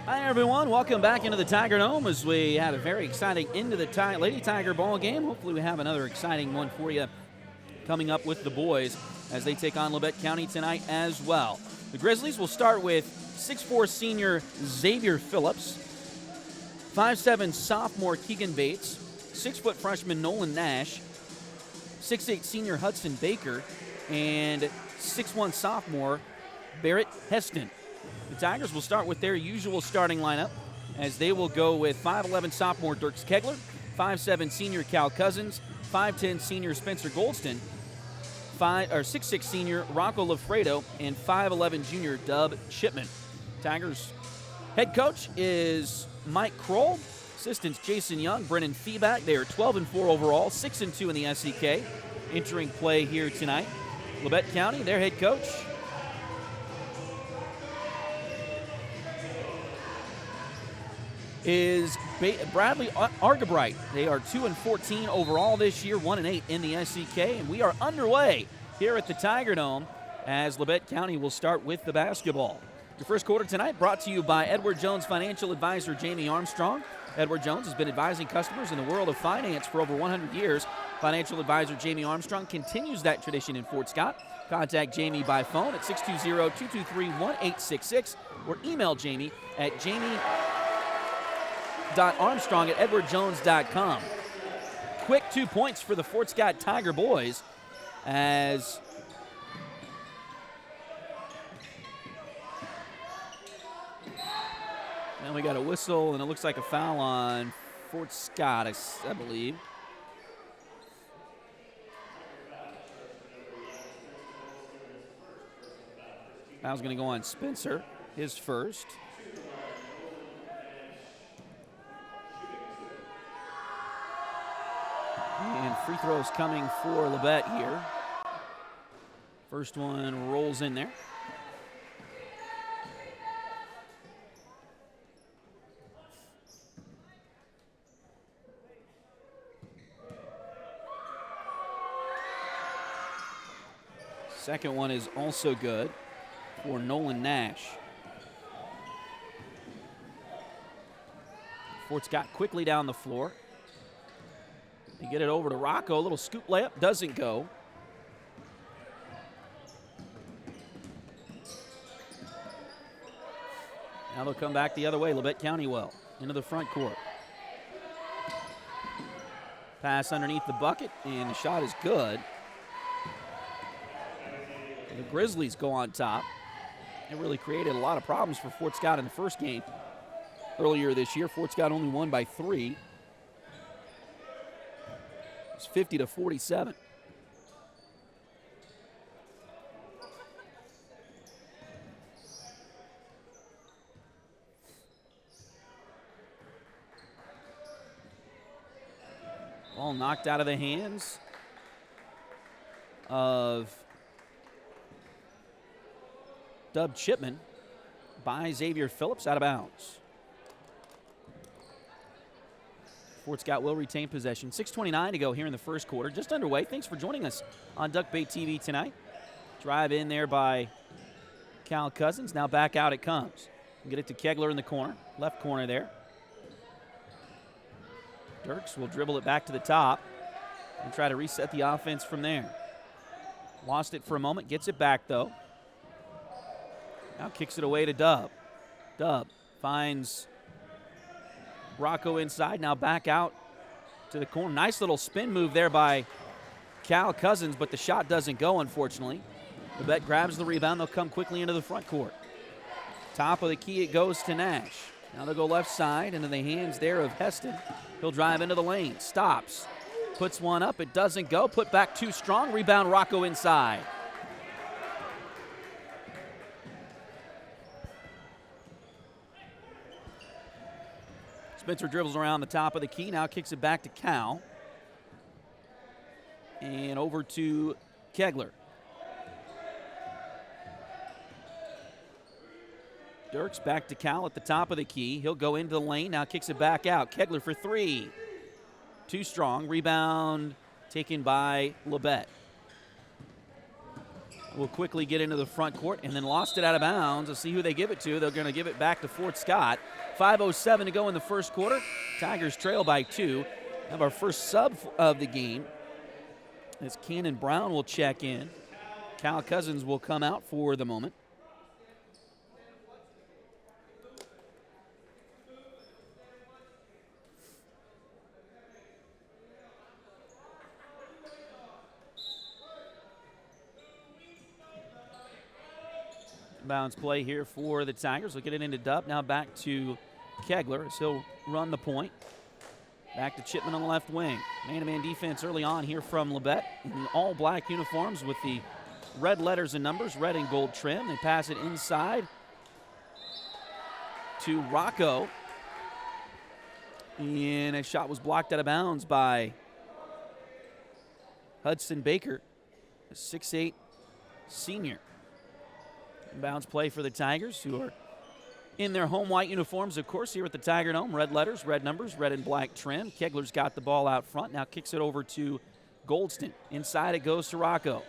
Hi, everyone. Welcome back into the Tiger Dome as we had a very exciting end to the Lady Tiger ball game. Hopefully we have another exciting one for you coming up with the boys as they take on Labette County tonight as well. The Grizzlies will start with 6'4 senior Xavier Phillips, 5'7 sophomore Keegan Bates, 6' freshman Nolan Nash, 6'8 senior Hudson Baker, and 6'1 sophomore Barrett Heston. The Tigers will start with their usual starting lineup as they will go with 5'11 sophomore Dirks Kegler, 5'7 senior Cal Cousins, 5'10 senior Spencer Goldston, 6'6 senior Rocco Lafredo, and 5'11 junior Dub Chipman. Tigers head coach is Mike Kroll. Assistants Jason Young, Brennan Feeback. They are 12-4 overall, 6-2 in the SEK. Entering play here tonight. Labette County, their head coach is Bradley Argabright. They are 2-14 overall this year, 1-8 in the SEK, and we are underway here at the Tiger Dome as Labette County will start with the basketball. Your first quarter tonight brought to you by Edward Jones financial advisor Jamie Armstrong. Edward Jones has been advising customers in the world of finance for over 100 years. Financial advisor Jamie Armstrong continues that tradition in Fort Scott. Contact Jamie by phone at 620-223-1866 or email Jamie at jamie.armstrong@edwardjones.com. Quick 2 points for the Fort Scott Tiger boys as and we got a whistle, and it looks like a foul on Fort Scott, I believe. Foul's going to go on Spencer, his first. And free throws coming for Labette here. First one rolls in there. Second one is also good for Nolan Nash. Fort Scott quickly down the floor. They get it over to Rocco. A little scoop layup. Doesn't go. Now they'll come back the other way. Labette County will. Into the front court. Pass underneath the bucket, and the shot is good. The Grizzlies go on top. It really created a lot of problems for Fort Scott in the first game earlier this year. Fort Scott only won by 3. It's 50-47. Ball knocked out of the hands of Dub Chipman by Xavier Phillips, out of bounds. Fort Scott will retain possession. 6:29 to go here in the first quarter. Just underway. Thanks for joining us on Duck Bait TV tonight. Drive in there by Cal Cousins. Now back out it comes. Get it to Kegler in the corner. Left corner there. Dirks will dribble it back to the top and try to reset the offense from there. Lost it for a moment. Gets it back, though. Now kicks it away to Dub. Dub finds Rocco inside. Now back out to the corner. Nice little spin move there by Cal Cousins, but the shot doesn't go, unfortunately. Labette grabs the rebound. They'll come quickly into the front court. Top of the key, it goes to Nash. Now they'll go left side into the hands there of Heston. He'll drive into the lane. Stops. Puts one up. It doesn't go. Put back too strong. Rebound Rocco inside. Spencer dribbles around the top of the key. Now kicks it back to Cal. And over to Kegler. Dirks back to Cal at the top of the key. He'll go into the lane. Now kicks it back out. Kegler for 3. Too strong. Rebound taken by Labette. Will quickly get into the front court and then lost it out of bounds. Let's see who they give it to. They're going to give it back to Fort Scott. 5:07 to go in the first quarter. Tigers trail by 2. Have our first sub of the game as Cannon Brown will check in. Cal Cousins will come out for the moment. Bounce play here for the Tigers. We'll get it into Dub. Now back to Kegler as he'll run the point. Back to Chipman on the left wing. Man-to-man defense early on here from Labette in all black uniforms with the red letters and numbers, red and gold trim. They pass it inside to Rocco. And a shot was blocked out of bounds by Hudson Baker, a 6'8" senior. Bounce play for the Tigers, who are in their home white uniforms, of course, here at the Tiger Dome. Red letters, red numbers, red and black trim. Kegler's got the ball out front. Now kicks it over to Goldston. Inside it goes to Rocco.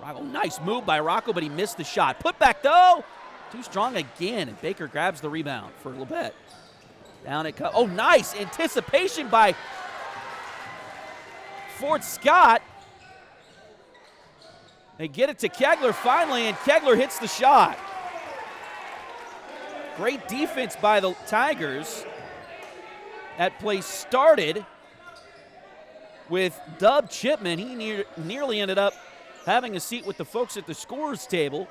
Rocco, nice move by Rocco, but he missed the shot. Put back, though. Too strong again, and Baker grabs the rebound for Labette. Down it comes. Oh, nice anticipation by Fort Scott. They get it to Kegler finally, and Kegler hits the shot. Great defense by the Tigers. That play started with Dub Chipman. He nearly ended up having a seat with the folks at the scorers table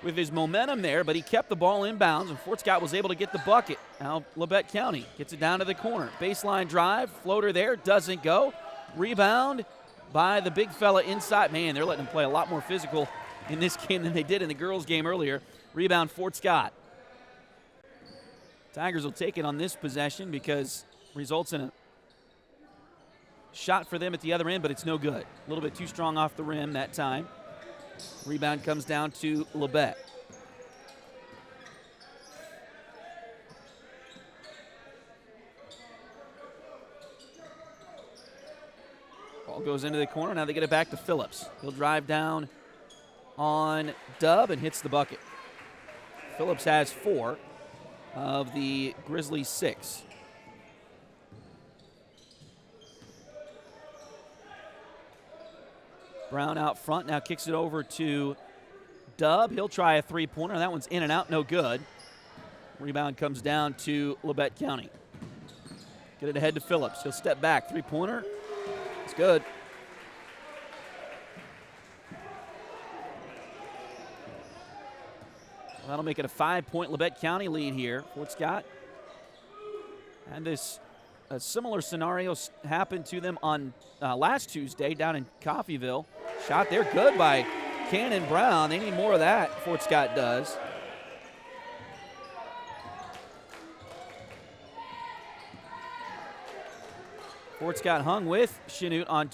with his momentum there, but he kept the ball inbounds, and Fort Scott was able to get the bucket. Now Labette County gets it down to the corner. Baseline drive, floater there, doesn't go. Rebound by the big fella inside. Man, they're letting him play a lot more physical in this game than they did in the girls' game earlier. Rebound, Fort Scott. Tigers will take it on this possession because results in a shot for them at the other end, but it's no good. A little bit too strong off the rim that time. Rebound comes down to Labette. Ball goes into the corner. Now they get it back to Phillips. He'll drive down on Dub and hits the bucket. Phillips has 4 of the Grizzlies' 6. Brown out front, now kicks it over to Dub. He'll try a three-pointer. That one's in and out, no good. Rebound comes down to Labette County. Get it ahead to Phillips. He'll step back, three-pointer. It's good. Well, that'll make it a 5-point Labette County lead here. Fort Scott. And a similar scenario happened to them on last Tuesday down in Coffeyville. Shot there good by Cannon Brown. They need more of that, Fort Scott does. Fort Scott hung with Chanute on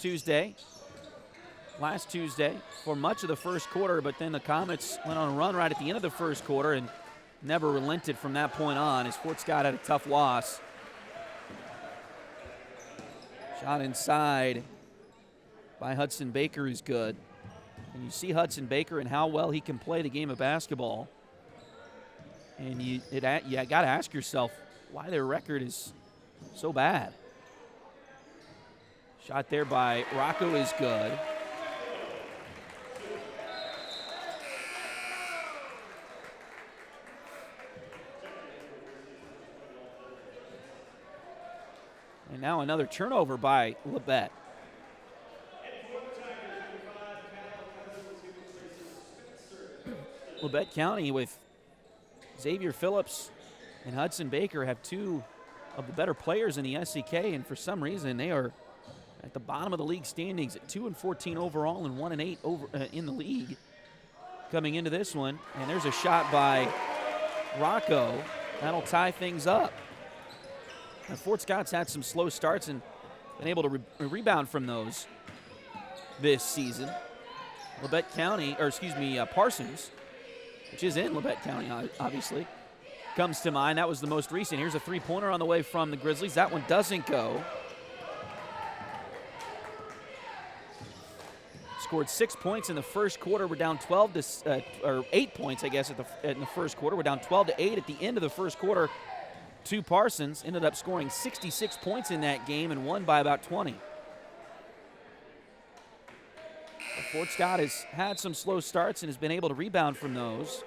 last Tuesday, for much of the first quarter, but then the Comets went on a run right at the end of the first quarter and never relented from that point on as Fort Scott had a tough loss. Shot inside by Hudson Baker is good. And you see Hudson Baker and how well he can play the game of basketball. And you got to ask yourself why their record is so bad. Shot there by Rocco is good. And now another turnover by Labette. Labette County with Xavier Phillips and Hudson Baker have 2 of the better players in the SEK, and for some reason they are at the bottom of the league standings at 2-14 overall and 1-8 in the league coming into this one. And there's a shot by Rocco. That'll tie things up. Now, Fort Scott's had some slow starts and been able to rebound from those this season. Labette County, Parsons, which is in Labette County, obviously, comes to mind. That was the most recent. Here's a three-pointer on the way from the Grizzlies. That one doesn't go. scored 6 points in the first quarter. We're down 8 points, I guess, in the first quarter. We're down 12-8 at the end of the first quarter. To Parsons, ended up scoring 66 points in that game and won by about 20. Fort Scott has had some slow starts and has been able to rebound from those.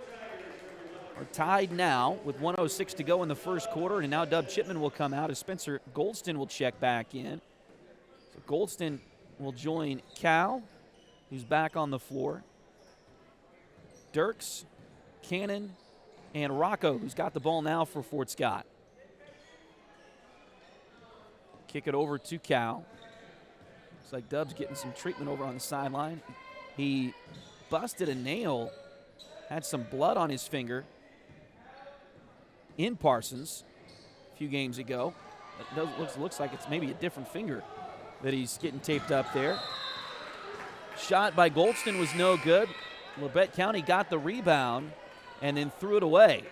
We're tied now with 1:06 to go in the first quarter, and now Dub Chipman will come out as Spencer Goldston will check back in. So Goldston will join Cal, who's back on the floor. Dirks, Cannon, and Rocco, who's got the ball now for Fort Scott. Kick it over to Cal. Looks like Dub's getting some treatment over on the sideline. He busted a nail, had some blood on his finger in Parsons a few games ago. It looks like it's maybe a different finger that he's getting taped up there. Shot by Goldston was no good. Labette County got the rebound and then threw it away.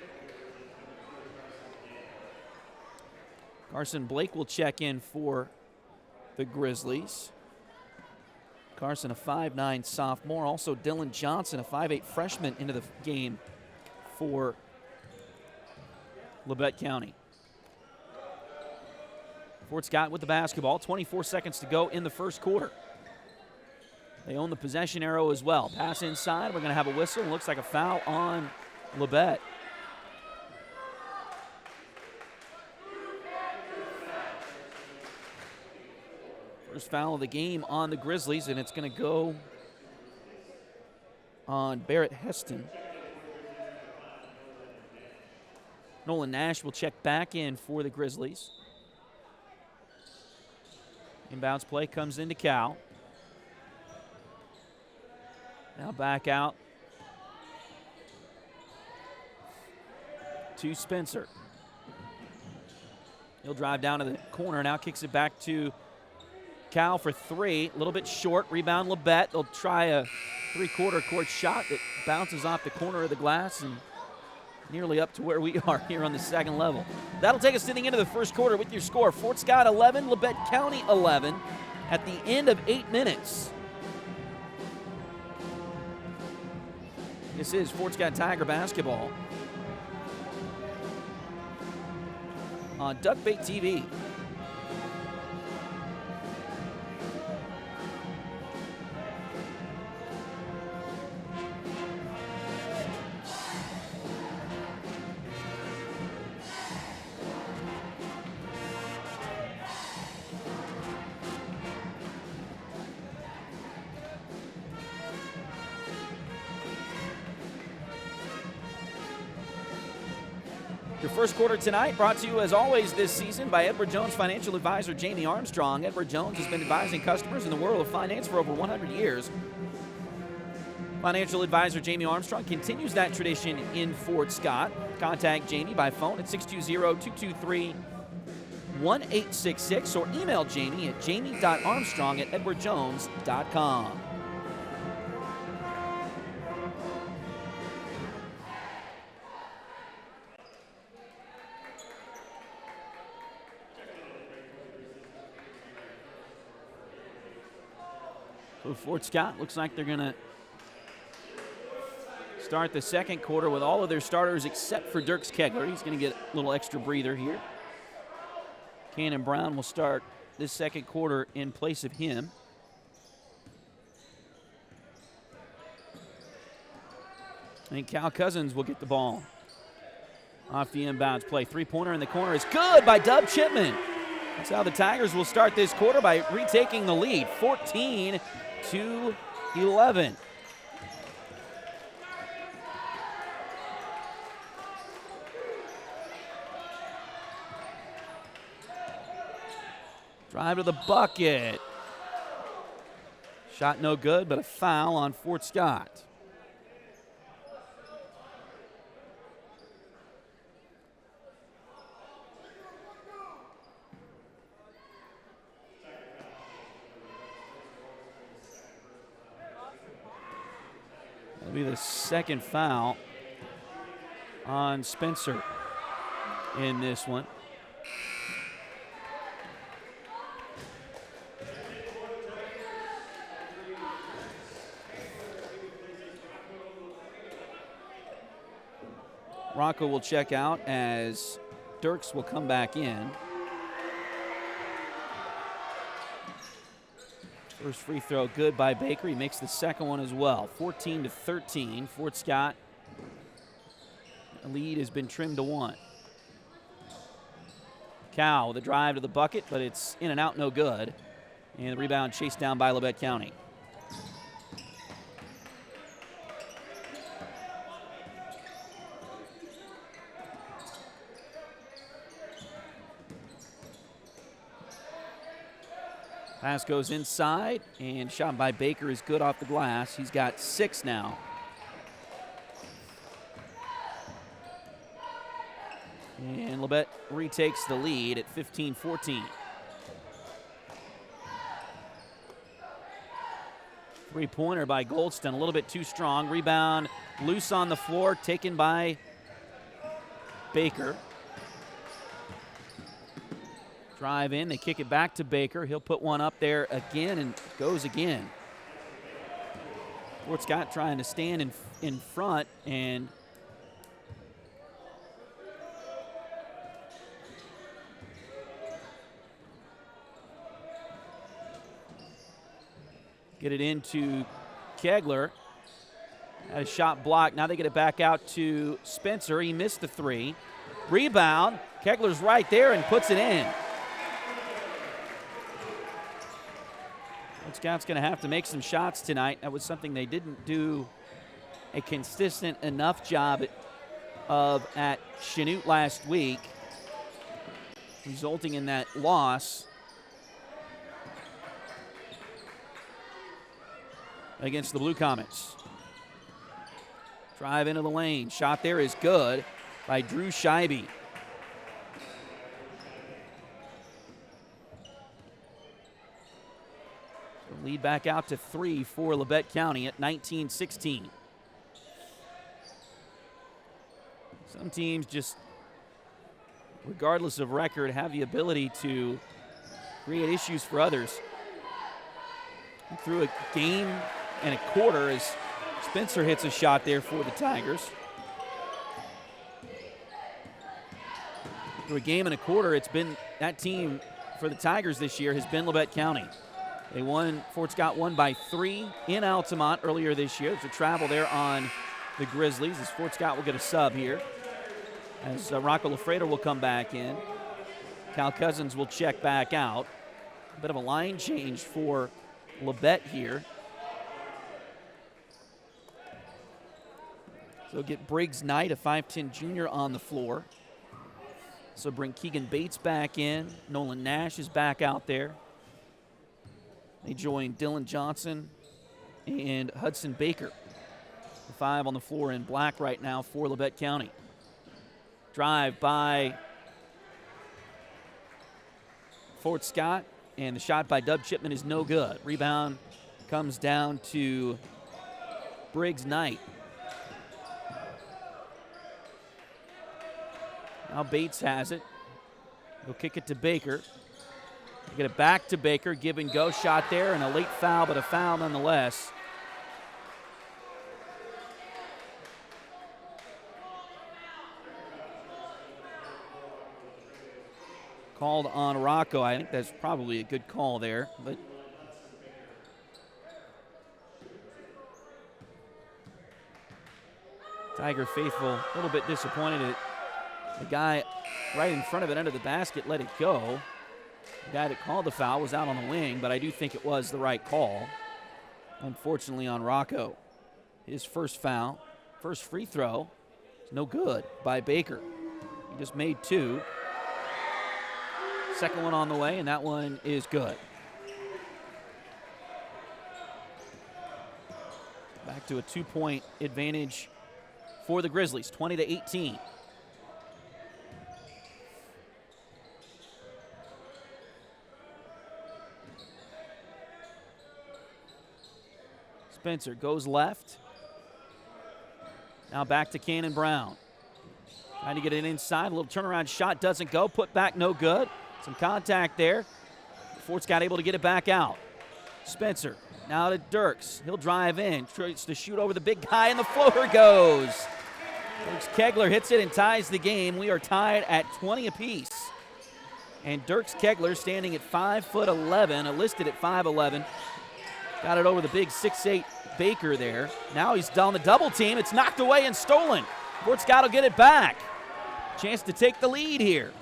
Carson Blake will check in for the Grizzlies. Carson, a 5'9" sophomore. Also Dylan Johnson, a 5'8" freshman, into the game for Labette County. Fort Scott with the basketball. 24 seconds to go in the first quarter. They own the possession arrow as well. Pass inside. We're going to have a whistle. Looks like a foul on Labette. First foul of the game on the Grizzlies, and it's going to go on Barrett Heston. Nolan Nash will check back in for the Grizzlies. Inbounds play comes into Cal. Now back out to Spencer. He'll drive down to the corner, now kicks it back to Cal for three. A little bit short. Rebound Labette. They'll try a three-quarter court shot that bounces off the corner of the glass and nearly up to where we are here on the second level. That'll take us to the end of the first quarter with your score. Fort Scott 11, Labette County 11 at the end of 8 minutes. This is Fort Scott Tiger basketball on Duckbait TV. Your first quarter tonight brought to you, as always, this season by Edward Jones financial advisor Jamie Armstrong. Edward Jones has been advising customers in the world of finance for over 100 years. Financial advisor Jamie Armstrong continues that tradition in Fort Scott. Contact Jamie by phone at 620-223-1866 or email Jamie at jamie.armstrong@edwardjones.com. So Fort Scott looks like they're going to start the second quarter with all of their starters except for Dirks Kegler. He's going to get a little extra breather here. Cannon Brown will start this second quarter in place of him. And Cal Cousins will get the ball off the inbounds play. Three-pointer in the corner is good by Dub Chipman. That's how the Tigers will start this quarter, by retaking the lead, 14-11. Drive to the bucket. Shot no good, but a foul on Fort Scott. That'll be the second foul on Spencer in this one. Rocco will check out as Dirks will come back in. First free throw good by Baker. He makes the second one as well. 14-13. Fort Scott. The lead has been trimmed to 1. Cow with a drive to the bucket, but it's in and out, no good. And the rebound chased down by Labette County. Pass goes inside, and shot by Baker is good off the glass. He's got 6 now. And Labette retakes the lead at 15-14. Three-pointer by Goldston, a little bit too strong. Rebound loose on the floor, taken by Baker. Drive in, they kick it back to Baker. He'll put one up there again and goes again. Fort Scott trying to stand in front and get it into Kegler. Had a shot blocked. Now they get it back out to Spencer. He missed the 3. Rebound. Kegler's right there and puts it in. Fort Scott's going to have to make some shots tonight. That was something they didn't do a consistent enough job of at Chanute last week, resulting in that loss against the Blue Comets. Drive into the lane. Shot there is good by Drew Scheibe. Lead back out to 3 for Labette County at 19-16. Some teams just, regardless of record, have the ability to create issues for others. Through a game and a quarter as Spencer hits a shot there for the Tigers. Through a game and a quarter, it's been that team for the Tigers this year has been Labette County. They won, Fort Scott won by 3 in Altamont earlier this year. There's a travel there on the Grizzlies as Fort Scott will get a sub here. As Rocco Lafreda will come back in. Cal Cousins will check back out. A bit of a line change for Labette here. So get Briggs Knight, a 5'10 junior, on the floor. So bring Keegan Bates back in. Nolan Nash is back out there. They join Dylan Johnson and Hudson Baker. The 5 on the floor in black right now for Labette County. Drive by Fort Scott, and the shot by Dub Chipman is no good. Rebound comes down to Briggs Knight. Now Bates has it. He'll kick it to Baker. Get it back to Baker, give and go shot there, and a late foul, but a foul nonetheless. Called on Rocco. I think that's probably a good call there, but Tiger faithful a little bit disappointed. The guy right in front of it under the basket let it go. The guy that called the foul was out on the wing, but I do think it was the right call. Unfortunately on Rocco. His first foul, first free throw, is no good by Baker. He just made 2. Second one on the way, and that one is good. Back to a 2-point advantage for the Grizzlies, 20-18. Spencer goes left. Now back to Cannon Brown. Trying to get it inside. A little turnaround shot doesn't go. Put back, no good. Some contact there. Fort Scott able to get it back out. Spencer now to Dirks. He'll drive in. Tries to shoot over the big guy, and the floater goes. Dirks Kegler hits it and ties the game. We are tied at 20 apiece. And Dirks Kegler standing at 5'11", listed at 5'11". Got it over the big 6'8" Baker there. Now he's on the double team. It's knocked away and stolen. Fort Scott will get it back. Chance to take the lead here.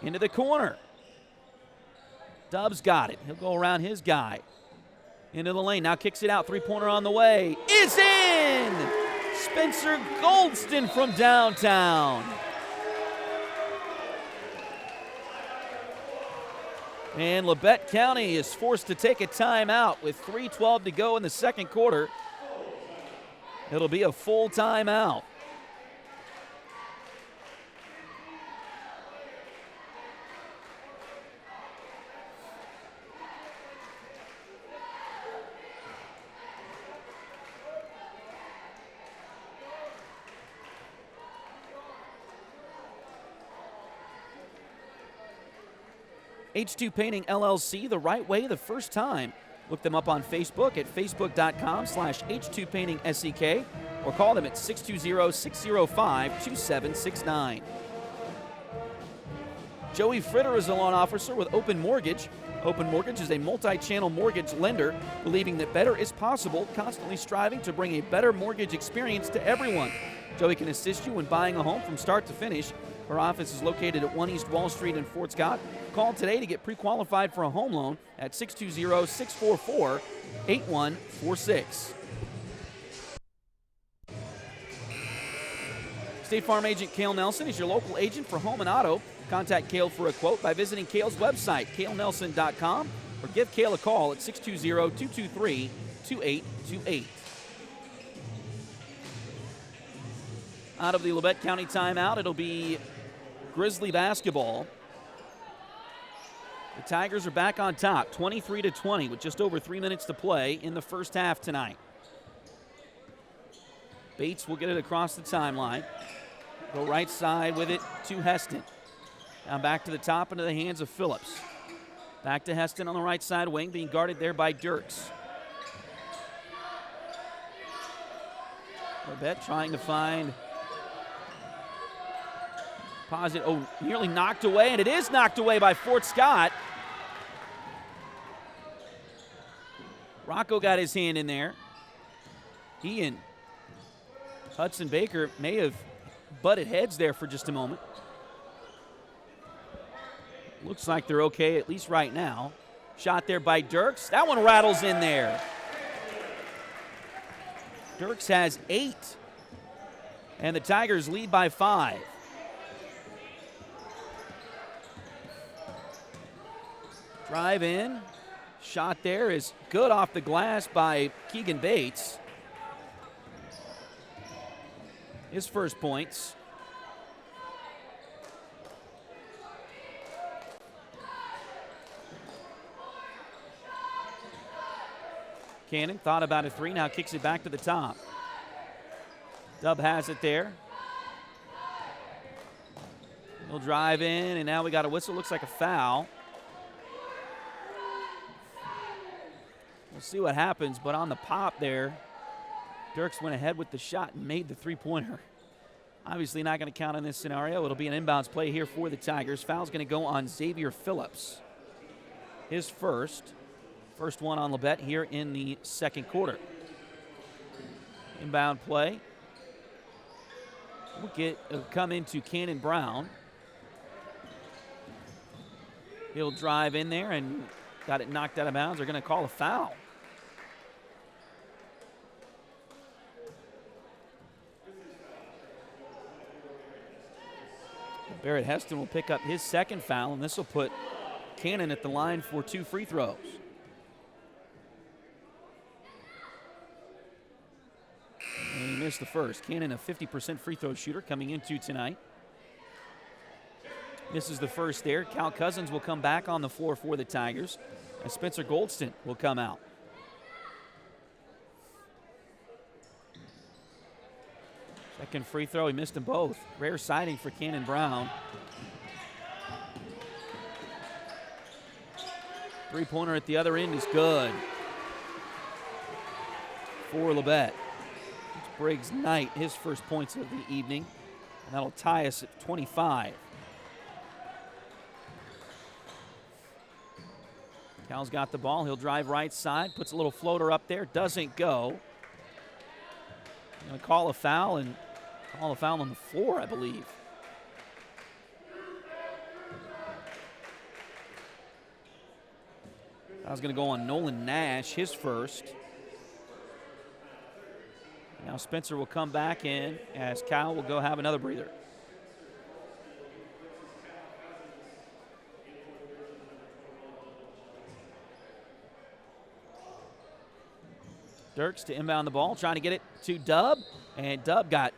Into the corner. Dubs got it. He'll go around his guy. Into the lane. Now kicks it out. Three-pointer on the way. Is in! Spencer Goldston from downtown. And Labette County is forced to take a timeout with 3:12 to go in the second quarter. It'll be a full timeout. H2 Painting LLC, the right way the first time. Look them up on Facebook at facebook.com/H2PaintingSEK or call them at 620-605-2769. Joey Fritter is a loan officer with Open Mortgage. Open Mortgage is a multi-channel mortgage lender, believing that better is possible, constantly striving to bring a better mortgage experience to everyone. Joey can assist you when buying a home from start to finish. Her office is located at 1 East Wall Street in Fort Scott. Call today to get pre-qualified for a home loan at 620-644-8146. State Farm agent Cale Nelson is your local agent for home and auto. Contact Cale for a quote by visiting Cale's website, calenelson.com, or give Cale a call at 620-223-2828. Out of the Labette County timeout, it'll be Grizzly basketball. The Tigers are back on top, 23-20, with just over 3 minutes to play in the first half tonight. Bates will get it across the timeline. Go right side with it to Heston. Now back to the top into the hands of Phillips. Back to Heston on the right side wing, being guarded there by Dirks. Labette trying to find Posit. Oh, nearly knocked away, and it is knocked away by Fort Scott. Rocco got his hand in there. He and Hudson Baker may have butted heads there for just a moment. Looks like they're okay, at least right now. Shot there by Dirks. That one rattles in there. Dirks has 8, and the Tigers lead by 5. Drive in. Shot there is good off the glass by Keegan Bates. His first points. Cannon thought about a three, now kicks it back to the top. Dub has it there. He'll drive in, and now we got a whistle. Looks like a foul. We'll see what happens, but on the pop there, Dirks went ahead with the shot and made the three-pointer. Obviously not going to count in this scenario. It'll be an inbounds play here for the Tigers. Foul's going to go on Xavier Phillips. His first one on Labette here in the second quarter. Inbound play. It'll come into Cannon Brown. He'll drive in there and got it knocked out of bounds. They're going to call a foul. Barrett Heston will pick up his second foul, and this will put Cannon at the line for 2 free throws. And he missed the first. Cannon, a 50% free throw shooter coming into tonight. Misses the first there. Cal Cousins will come back on the floor for the Tigers, and Spencer Goldston will come out. Second free throw, he missed them both. Rare sighting for Cannon Brown. Three-pointer at the other end is good for Labette. It's Briggs Knight his first points of the evening, and that'll tie us at 25. Cal's got the ball. He'll drive right side, puts a little floater up there, doesn't go. Going to call a foul, and call a foul on the floor, I believe. I was going to go on Nolan Nash, his first. Now Spencer will come back in as Cal will go have another breather. Dirks to inbound the ball, trying to get it to Dub, and Dub got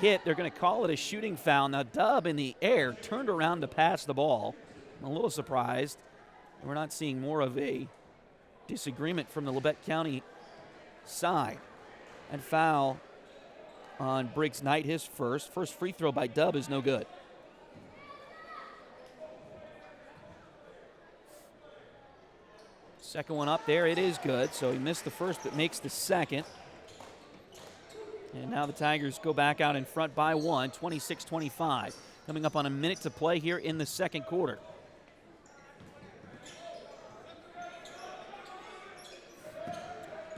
hit. They're going to call it a shooting foul. Now Dub in the air turned around to pass the ball. I'm a little surprised we're not seeing more of a disagreement from the Labette County side. And foul on Briggs Knight, his first. First free throw by Dub is no good. Second one up there, it is good. So he missed the first but makes the second. And now the Tigers go back out in front by one, 26-25. Coming up on a minute to play here in the second quarter.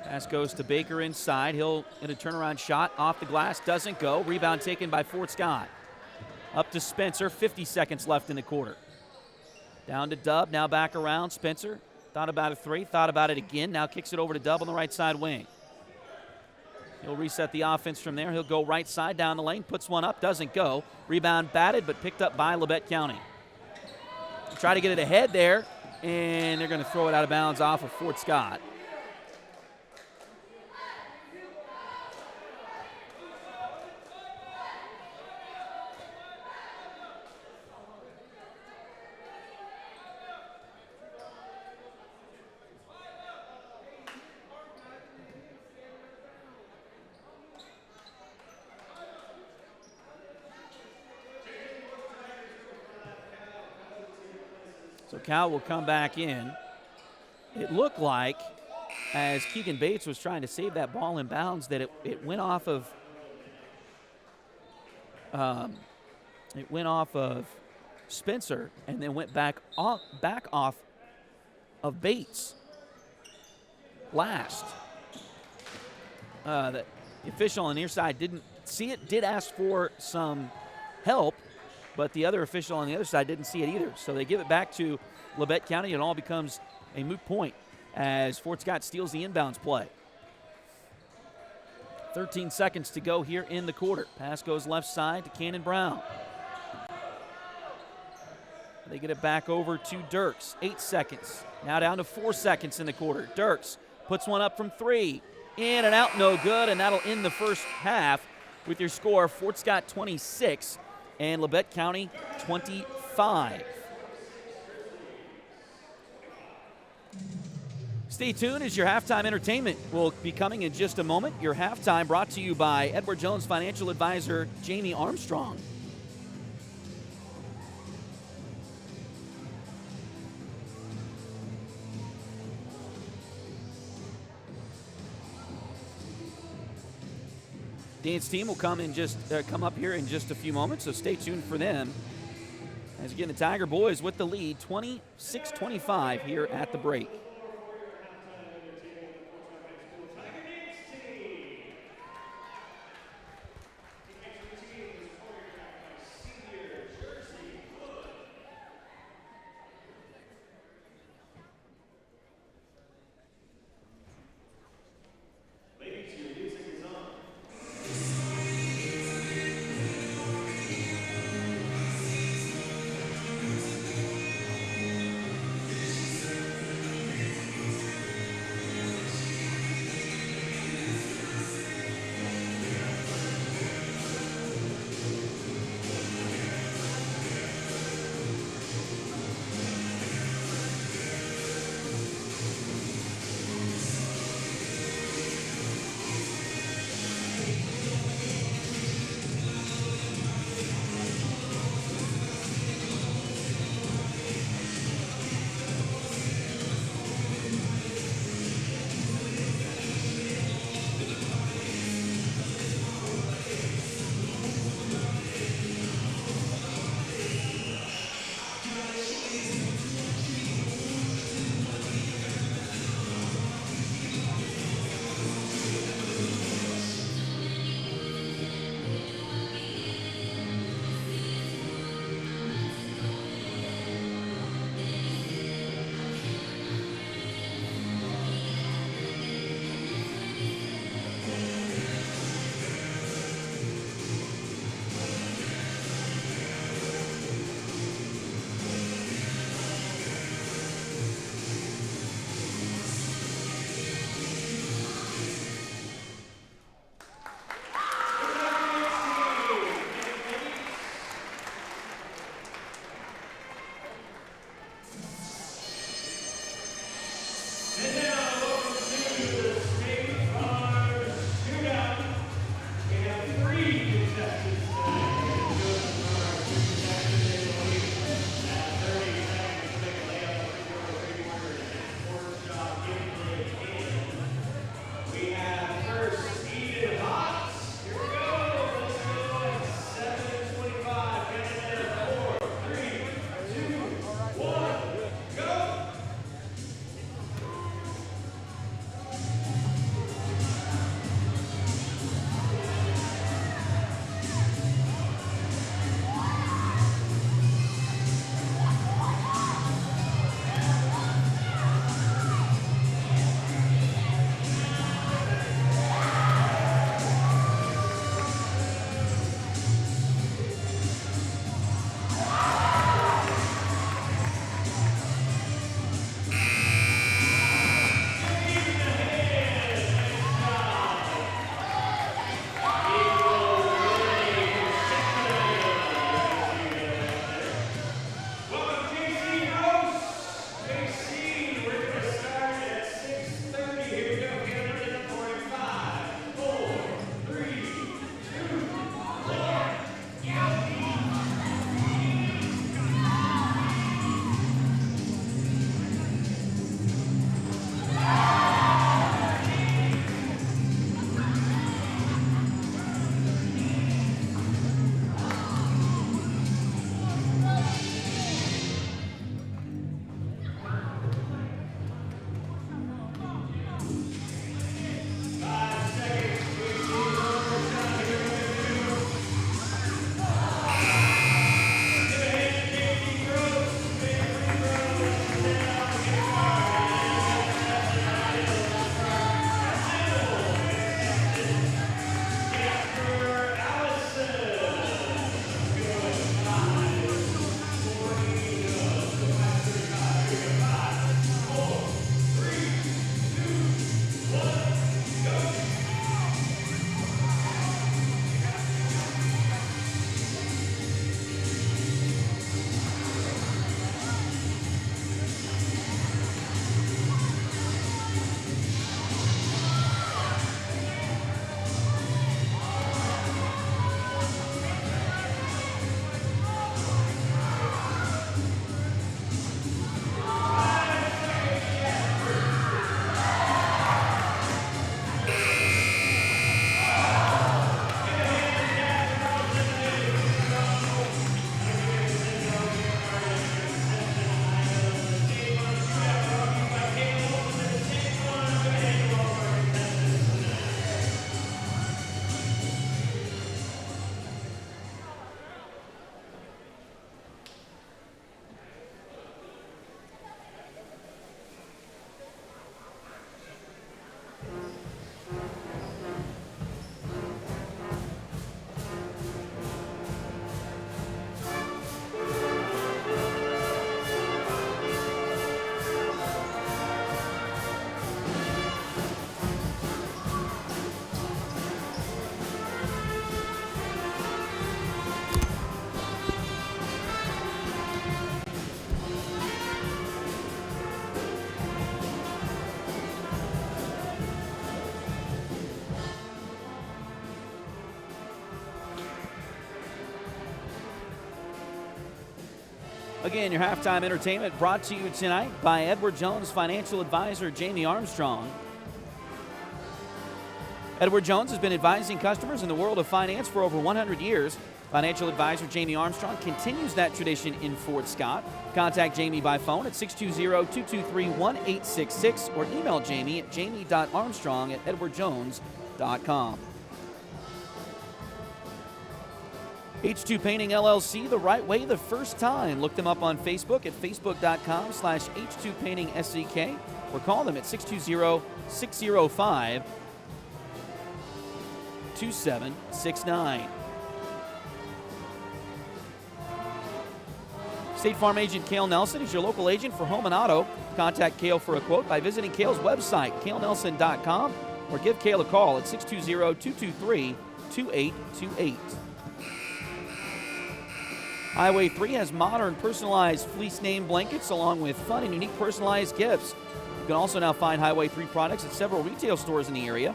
Pass goes to Baker inside. He'll get a turnaround shot off the glass. Doesn't go. Rebound taken by Fort Scott. Up to Spencer. 50 seconds left in the quarter. Down to Dub. Now back around. Spencer thought about a three. Thought about it again. Now kicks it over to Dub on the right side wing. He'll reset the offense from there. He'll go right side down the lane. Puts one up. Doesn't go. Rebound batted but picked up by Labette County. Try to get it ahead there. And they're going to throw it out of bounds off of Fort Scott. So Cal will come back in. It looked like, as Keegan Bates was trying to save that ball in bounds, that it went off of Spencer and then went back off of Bates last. The official on the near side didn't see it, did ask for some help, but the other official on the other side didn't see it either. So they give it back to Labette County. It all becomes a moot point as Fort Scott steals the inbounds play. 13 seconds to go here in the quarter. Pass goes left side to Cannon Brown. They get it back over to Dirks. 8 seconds. Now down to 4 seconds in the quarter. Dirks puts one up from three. In and out, no good, and that'll end the first half with your score, Fort Scott 26 and Labette County 25. Stay tuned as your halftime entertainment will be coming in just a moment. Your halftime brought to you by Edward Jones financial advisor Jamie Armstrong. Dance team will come up here in just a few moments, so stay tuned for them. As again, the Tiger boys with the lead, 26-25 here at the break. Again, your halftime entertainment brought to you tonight by Edward Jones financial advisor Jamie Armstrong. Edward Jones has been advising customers in the world of finance for over 100 years. Financial advisor Jamie Armstrong continues that tradition in Fort Scott. Contact Jamie by phone at 620-223-1866 or email Jamie at jamie.armstrong@edwardjones.com. H2 Painting LLC, the right way the first time. Look them up on Facebook at facebook.com/H2PaintingSCK or call them at 620-605-2769. State Farm agent Cale Nelson is your local agent for home and auto. Contact Cale for a quote by visiting Cale's website, calenelson.com, or give Cale a call at 620-223-2828. Highway 3 has modern personalized fleece name blankets along with fun and unique personalized gifts. You can also now find Highway 3 products at several retail stores in the area.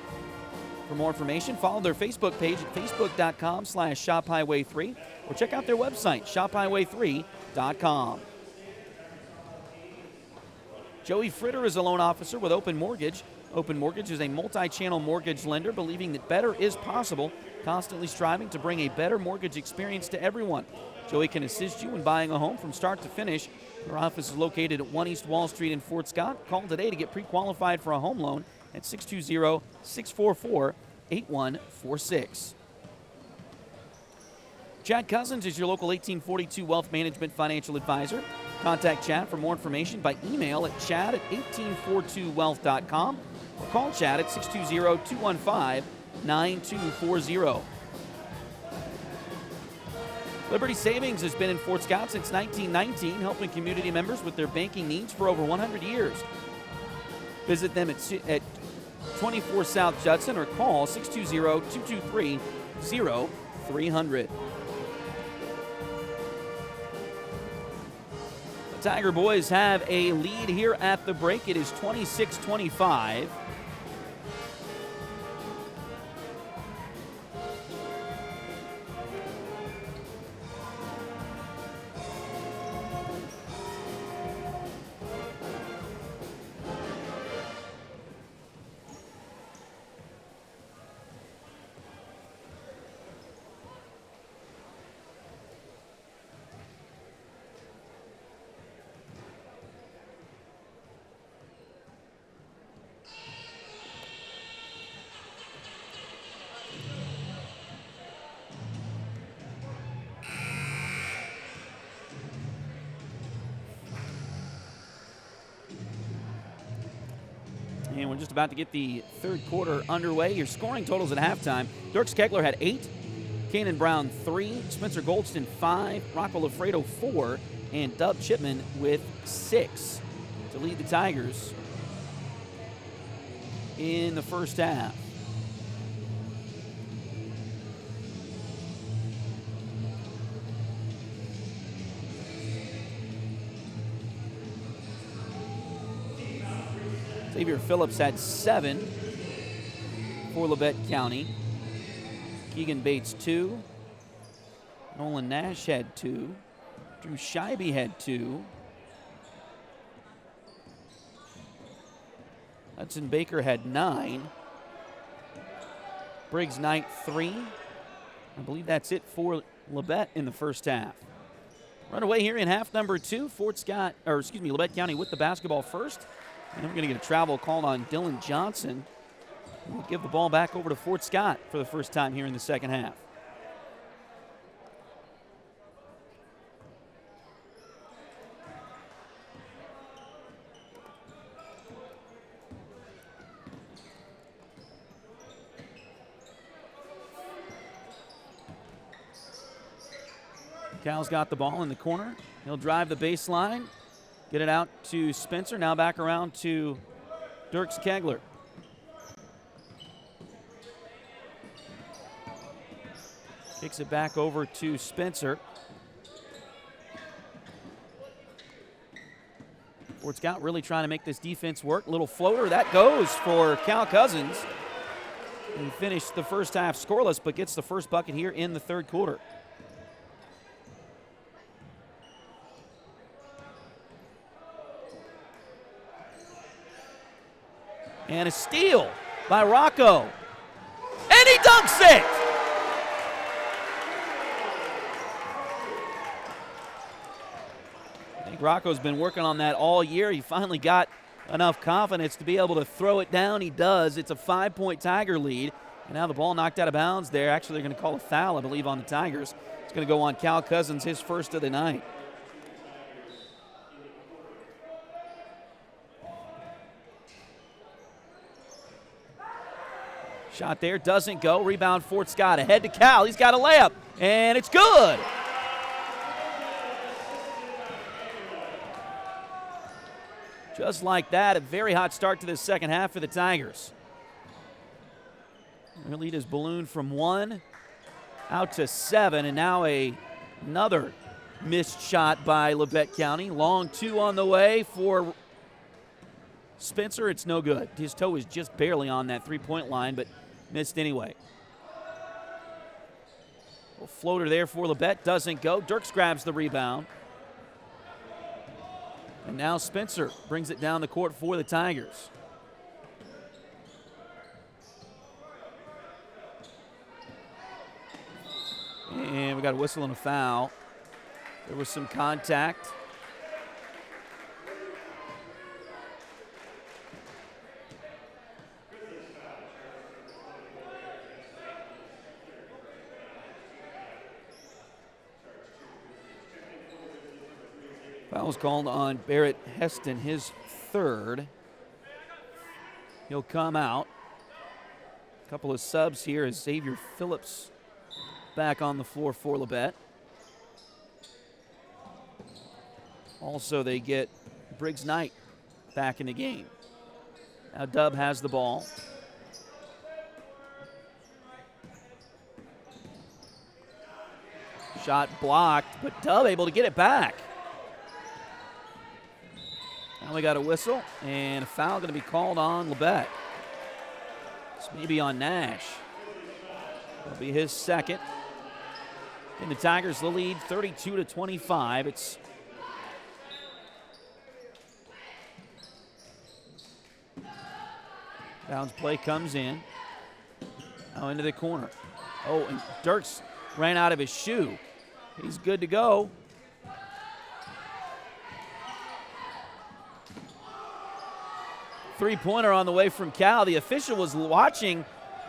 For more information, follow their Facebook page at facebook.com/shophighway3 or check out their website, shophighway3.com. Joey Fritter is a loan officer with Open Mortgage. Open Mortgage is a multi-channel mortgage lender believing that better is possible, constantly striving to bring a better mortgage experience to everyone. Joey can assist you in buying a home from start to finish. Their office is located at 1 East Wall Street in Fort Scott. Call today to get pre-qualified for a home loan at 620-644-8146. Chad Cousins is your local 1842 Wealth Management financial advisor. Contact Chad for more information by email at chad@1842wealth.com or call Chad at 620-215-9240. Liberty Savings has been in Fort Scott since 1919, helping community members with their banking needs for over 100 years. Visit them at 24 South Judson or call 620-223-0300. The Tiger boys have a lead here at the break. It is 26-25. And we're just about to get the third quarter underway. Your scoring totals at halftime. Dirks Kegler had 8, Kanan Brown 3, Spencer Goldston 5, Rocco Lafredo 4, and Dub Chipman with 6 to lead the Tigers in the first half. Xavier Phillips had 7 for Labette County. Keegan Bates 2. Nolan Nash had 2. Drew Scheibe had 2. Hudson Baker had 9. Briggs Knight 3. I believe that's it for Labette in the first half. Runaway here in half number 2. Labette County with the basketball first. And then we're going to get a travel called on Dylan Johnson. We'll give the ball back over to Fort Scott for the first time here in the second half. Cal's got the ball in the corner. He'll drive the baseline. Get it out to Spencer. Now back around to Dirks Kegler. Kicks it back over to Spencer. Fort Scott really trying to make this defense work. Little floater. That goes for Cal Cousins. He finished the first half scoreless, but gets the first bucket here in the third quarter. And a steal by Rocco. And he dunks it! I think Rocco's been working on that all year. He finally got enough confidence to be able to throw it down. He does. It's a 5-point Tiger lead. And now the ball knocked out of bounds there. Actually, they're going to call a foul, I believe, on the Tigers. It's going to go on Cal Cousins, his first of the night. Shot there, doesn't go. Rebound, Fort Scott. Ahead to Cal. He's got a layup, and it's good. Just like that, a very hot start to the second half for the Tigers. Their lead is ballooned from 1 out to 7, and now another missed shot by Labette County. Long 2 on the way for Spencer. It's no good. His toe is just barely on that three-point line, but missed anyway. A floater there for Labette, doesn't go. Dirks grabs the rebound. And now Spencer brings it down the court for the Tigers. And we got a whistle and a foul. There was some contact. Foul was called on Barrett Heston, his third. He'll come out. A couple of subs here as Xavier Phillips back on the floor for Labette. Also, they get Briggs Knight back in the game. Now Dub has the ball. Shot blocked, but Dub able to get it back. Now we got a whistle and a foul going to be called on Labette. It's maybe on Nash. It'll be his second. And the Tigers the lead 32-25. It's Downs play comes in. Now into the corner. Oh, and Dirks ran out of his shoe. He's good to go. Three-pointer on the way from Cal. The official was watching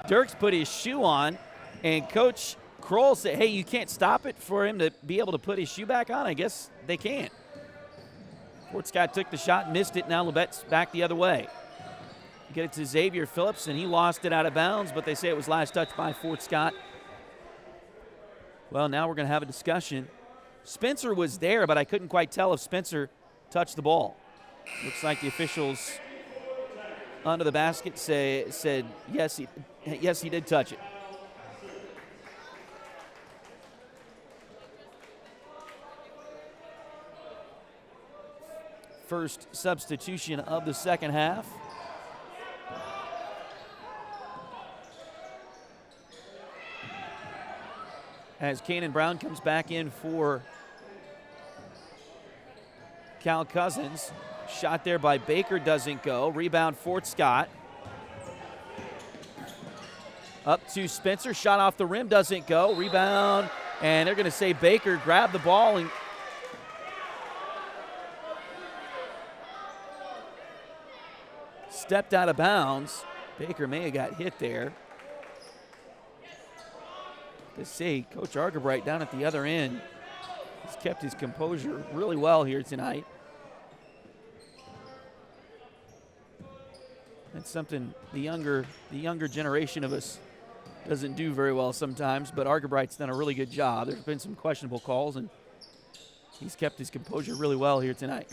Dirks put his shoe on, and Coach Kroll said, hey, you can't stop it for him to be able to put his shoe back on? I guess they can't. Fort Scott took the shot, missed it. Now Labette's back the other way. Get it to Xavier Phillips, and he lost it out of bounds, but they say it was last touched by Fort Scott. Well, now we're going to have a discussion. Spencer was there, but I couldn't quite tell if Spencer touched the ball. Looks like the officials under the basket said yes, he did touch it. First substitution of the second half. As Kanan Brown comes back in for Cal Cousins. Shot there by Baker, doesn't go. Rebound, Fort Scott. Up to Spencer, shot off the rim, doesn't go. Rebound, and they're going to say Baker grabbed the ball and stepped out of bounds. Baker may have got hit there. To see Coach Argerbright down at the other end. He's kept his composure really well here tonight. That's something the younger generation of us doesn't do very well sometimes, but Argerbright's done a really good job. There's been some questionable calls, and he's kept his composure really well here tonight.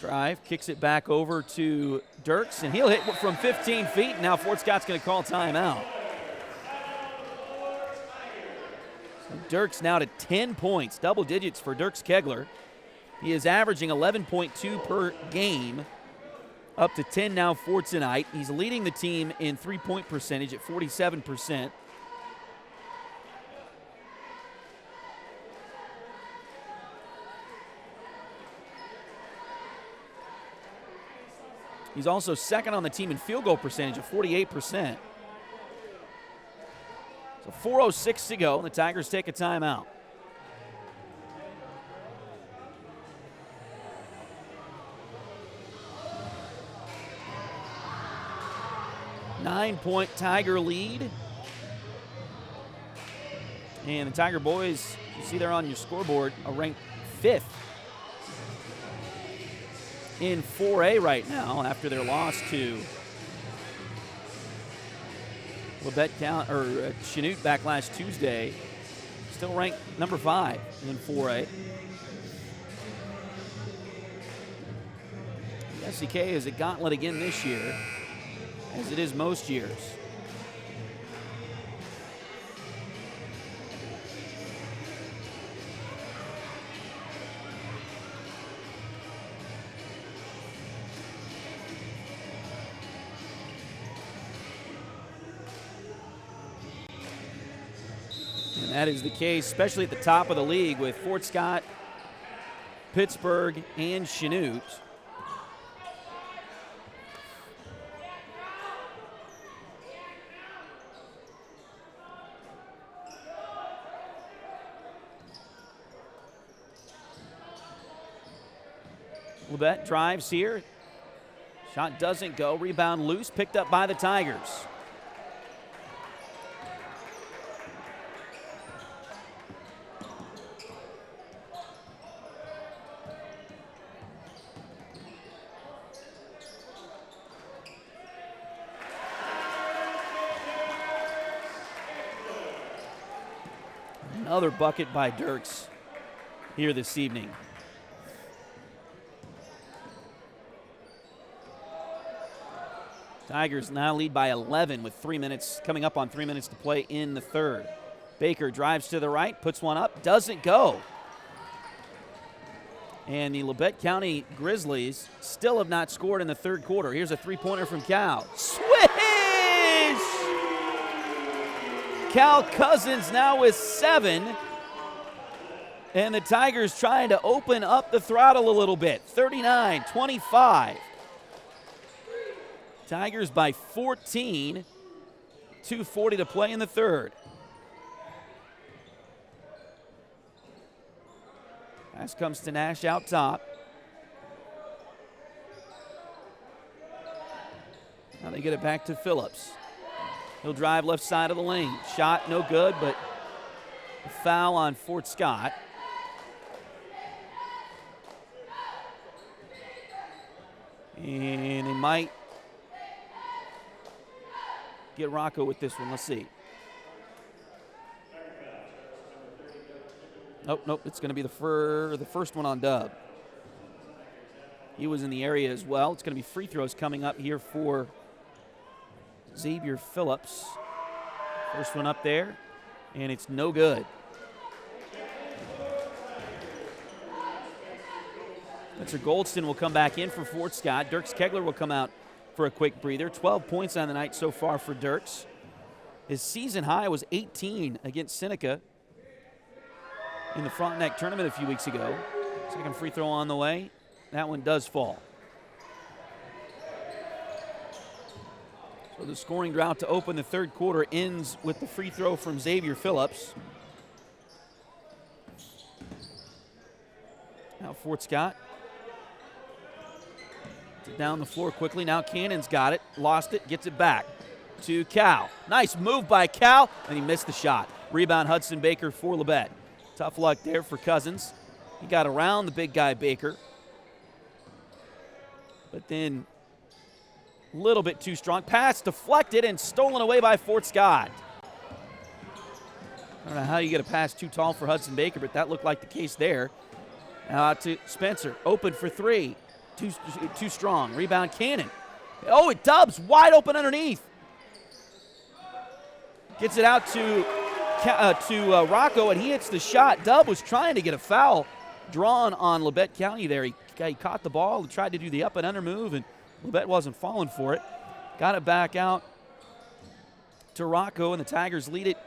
Drive, kicks it back over to Dirks, and he'll hit from 15 feet, and now Fort Scott's going to call timeout. So Dirks now to 10 points, double digits for Dirks Kegler. He is averaging 11.2 per game. Up to 10 now for tonight. He's leading the team in three-point percentage at 47%. He's also second on the team in field goal percentage of 48%. So 4:06 to go. The Tigers take a timeout. Nine-point Tiger lead. And the Tiger boys, you see there on your scoreboard, are ranked 5th in 4A right now after their loss to Labette or Chanute back last Tuesday. Still ranked number 5 in 4A. The SEK is a gauntlet again this year, as it is most years. And that is the case, especially at the top of the league with Fort Scott, Pittsburgh, and Chanute. Labette drives here. Shot doesn't go. Rebound loose. Picked up by the Tigers. Another bucket by Dirks here this evening. Tigers now lead by 11 with 3 minutes, coming up on 3 minutes to play in the third. Baker drives to the right, puts one up, doesn't go. And the Labette County Grizzlies still have not scored in the third quarter. Here's a three-pointer from Cal. Swish! Cal Cousins now with 7. And the Tigers trying to open up the throttle a little bit. 39-25. Tigers by 14, 2:40 to play in the third. Pass comes to Nash out top. Now they get it back to Phillips. He'll drive left side of the lane. Shot no good, but a foul on Fort Scott. And they might get Rocco with this one. Let's see. Nope. It's going to be the first one on Dub. He was in the area as well. It's going to be free throws coming up here for Xavier Phillips. First one up there, and it's no good. Spencer Goldston will come back in for Fort Scott. Dirks Kegler will come out for a quick breather. 12 points on the night so far for Dirks. His season high was 18 against Seneca in the Frontenac tournament a few weeks ago. Second free throw on the way. That one does fall. So the scoring drought to open the third quarter ends with the free throw from Xavier Phillips. Now Fort Scott down the floor quickly. Now Cannon's got it, lost it, gets it back to Cal. Nice move by Cal, and he missed the shot. Rebound Hudson Baker for Labette. Tough luck there for Cousins. He got around the big guy Baker, but then a little bit too strong. Pass deflected and stolen away by Fort Scott. I don't know how you get a pass too tall for Hudson Baker, but that looked like the case there. Now out to Spencer, open for three. Too strong. Rebound Cannon. Oh, it dubs wide open underneath. Gets it out to Rocco, and he hits the shot. Dub was trying to get a foul drawn on Labette County there. He caught the ball and tried to do the up and under move, and Labette wasn't falling for it. Got it back out to Rocco, and the Tigers lead it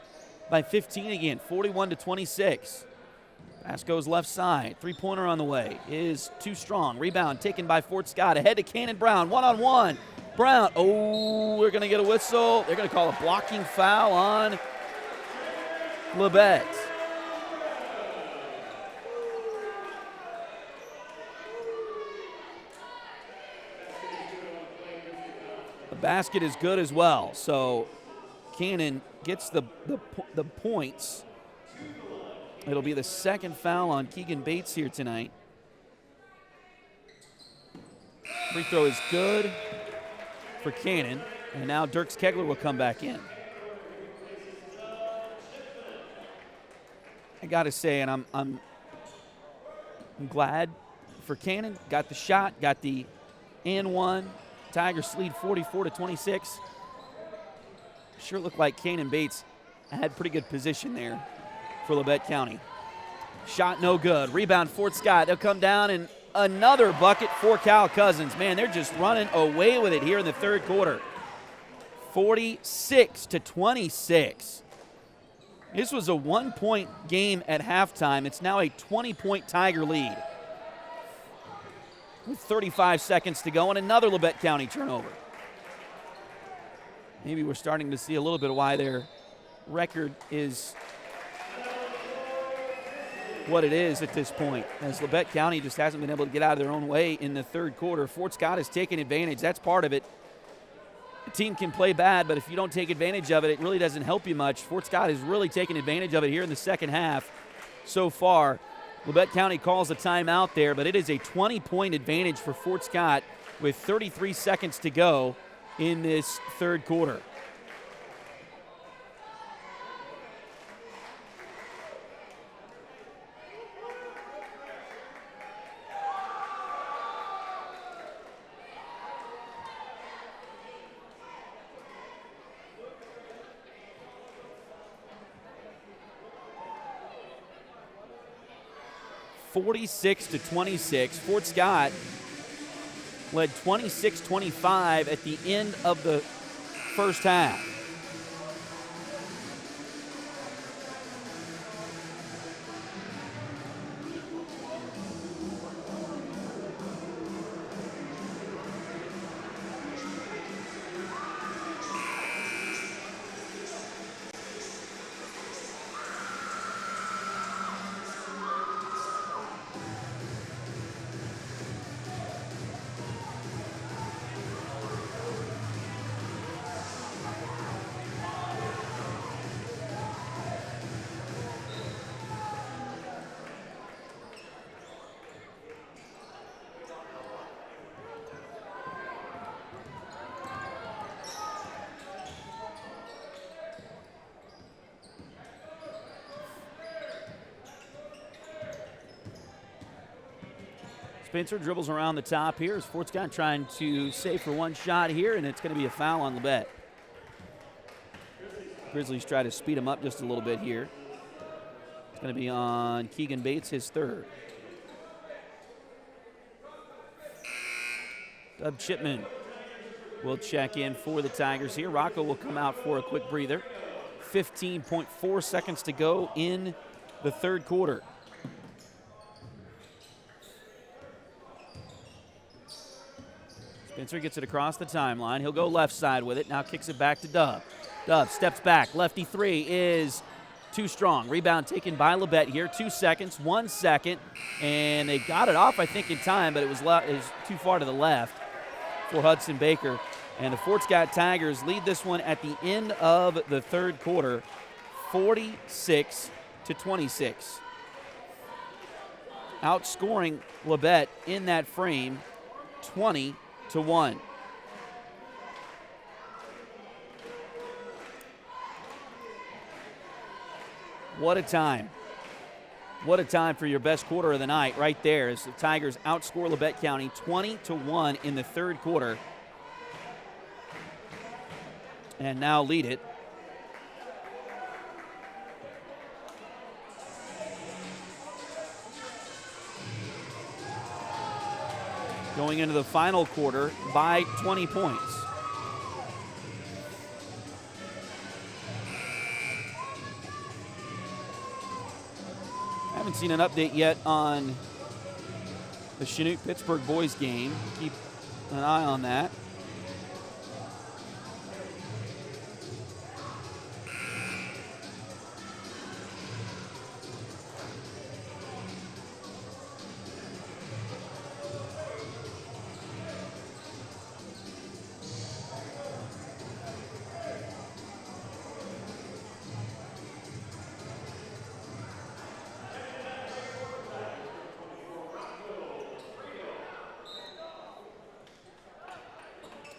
by 15 again, 41-26. Pass goes left side. Three-pointer on the way is too strong. Rebound taken by Fort Scott. Ahead to Cannon Brown. One-on-one. Brown. Oh, we're going to get a whistle. They're going to call a blocking foul on Labette. The basket is good as well. So Cannon gets the points. It'll be the second foul on Keegan Bates here tonight. Free throw is good for Cannon, and now Dirks Kegler will come back in. I got to say, and I'm glad for Cannon. Got the shot, got the and one. Tigers lead 44-26. Sure looked like Cannon Bates had pretty good position there for Labette County. Shot no good. Rebound Fort Scott. They'll come down and another bucket for Cal Cousins. Man, they're just running away with it here in the third quarter. 46-26. This was a 1-point game at halftime. It's now a 20-point Tiger lead with 35 seconds to go and another Labette County turnover. Maybe we're starting to see a little bit of why their record is what it is at this point, as Labette County just hasn't been able to get out of their own way in the third quarter. Fort Scott has taken advantage. That's part of it. A team can play bad, but if you don't take advantage of it, it really doesn't help you much. Fort Scott has really taken advantage of it here in the second half so far. Labette County calls a timeout there, but it is a 20-point advantage for Fort Scott with 33 seconds to go in this third quarter. (46-26). Fort Scott led 26-25 at the end of the first half. Spencer dribbles around the top here as Fort Scott trying to save for one shot here, and it's going to be a foul on Labette. Grizzlies try to speed him up just a little bit here. It's going to be on Keegan Bates, his third. Dub Chipman will check in for the Tigers here. Rocco will come out for a quick breather. 15.4 seconds to go in the third quarter. Spencer gets it across the timeline. He'll go left side with it. Now kicks it back to Dub. Dub steps back. Lefty three is too strong. Rebound taken by Labette here. 2 seconds, 1 second. And they got it off, I think, in time, but it was too far to the left for Hudson Baker. And the Fort Scott Tigers lead this one at the end of the third quarter, 46-26. Outscoring Labette in that frame, 20-1. What a time. What a time for your best quarter of the night right there as the Tigers outscore Labette County 20-1 in the third quarter. And now lead it. Going into the final quarter by 20 points. I haven't seen an update yet on the Chanute-Pittsburgh boys game. Keep an eye on that.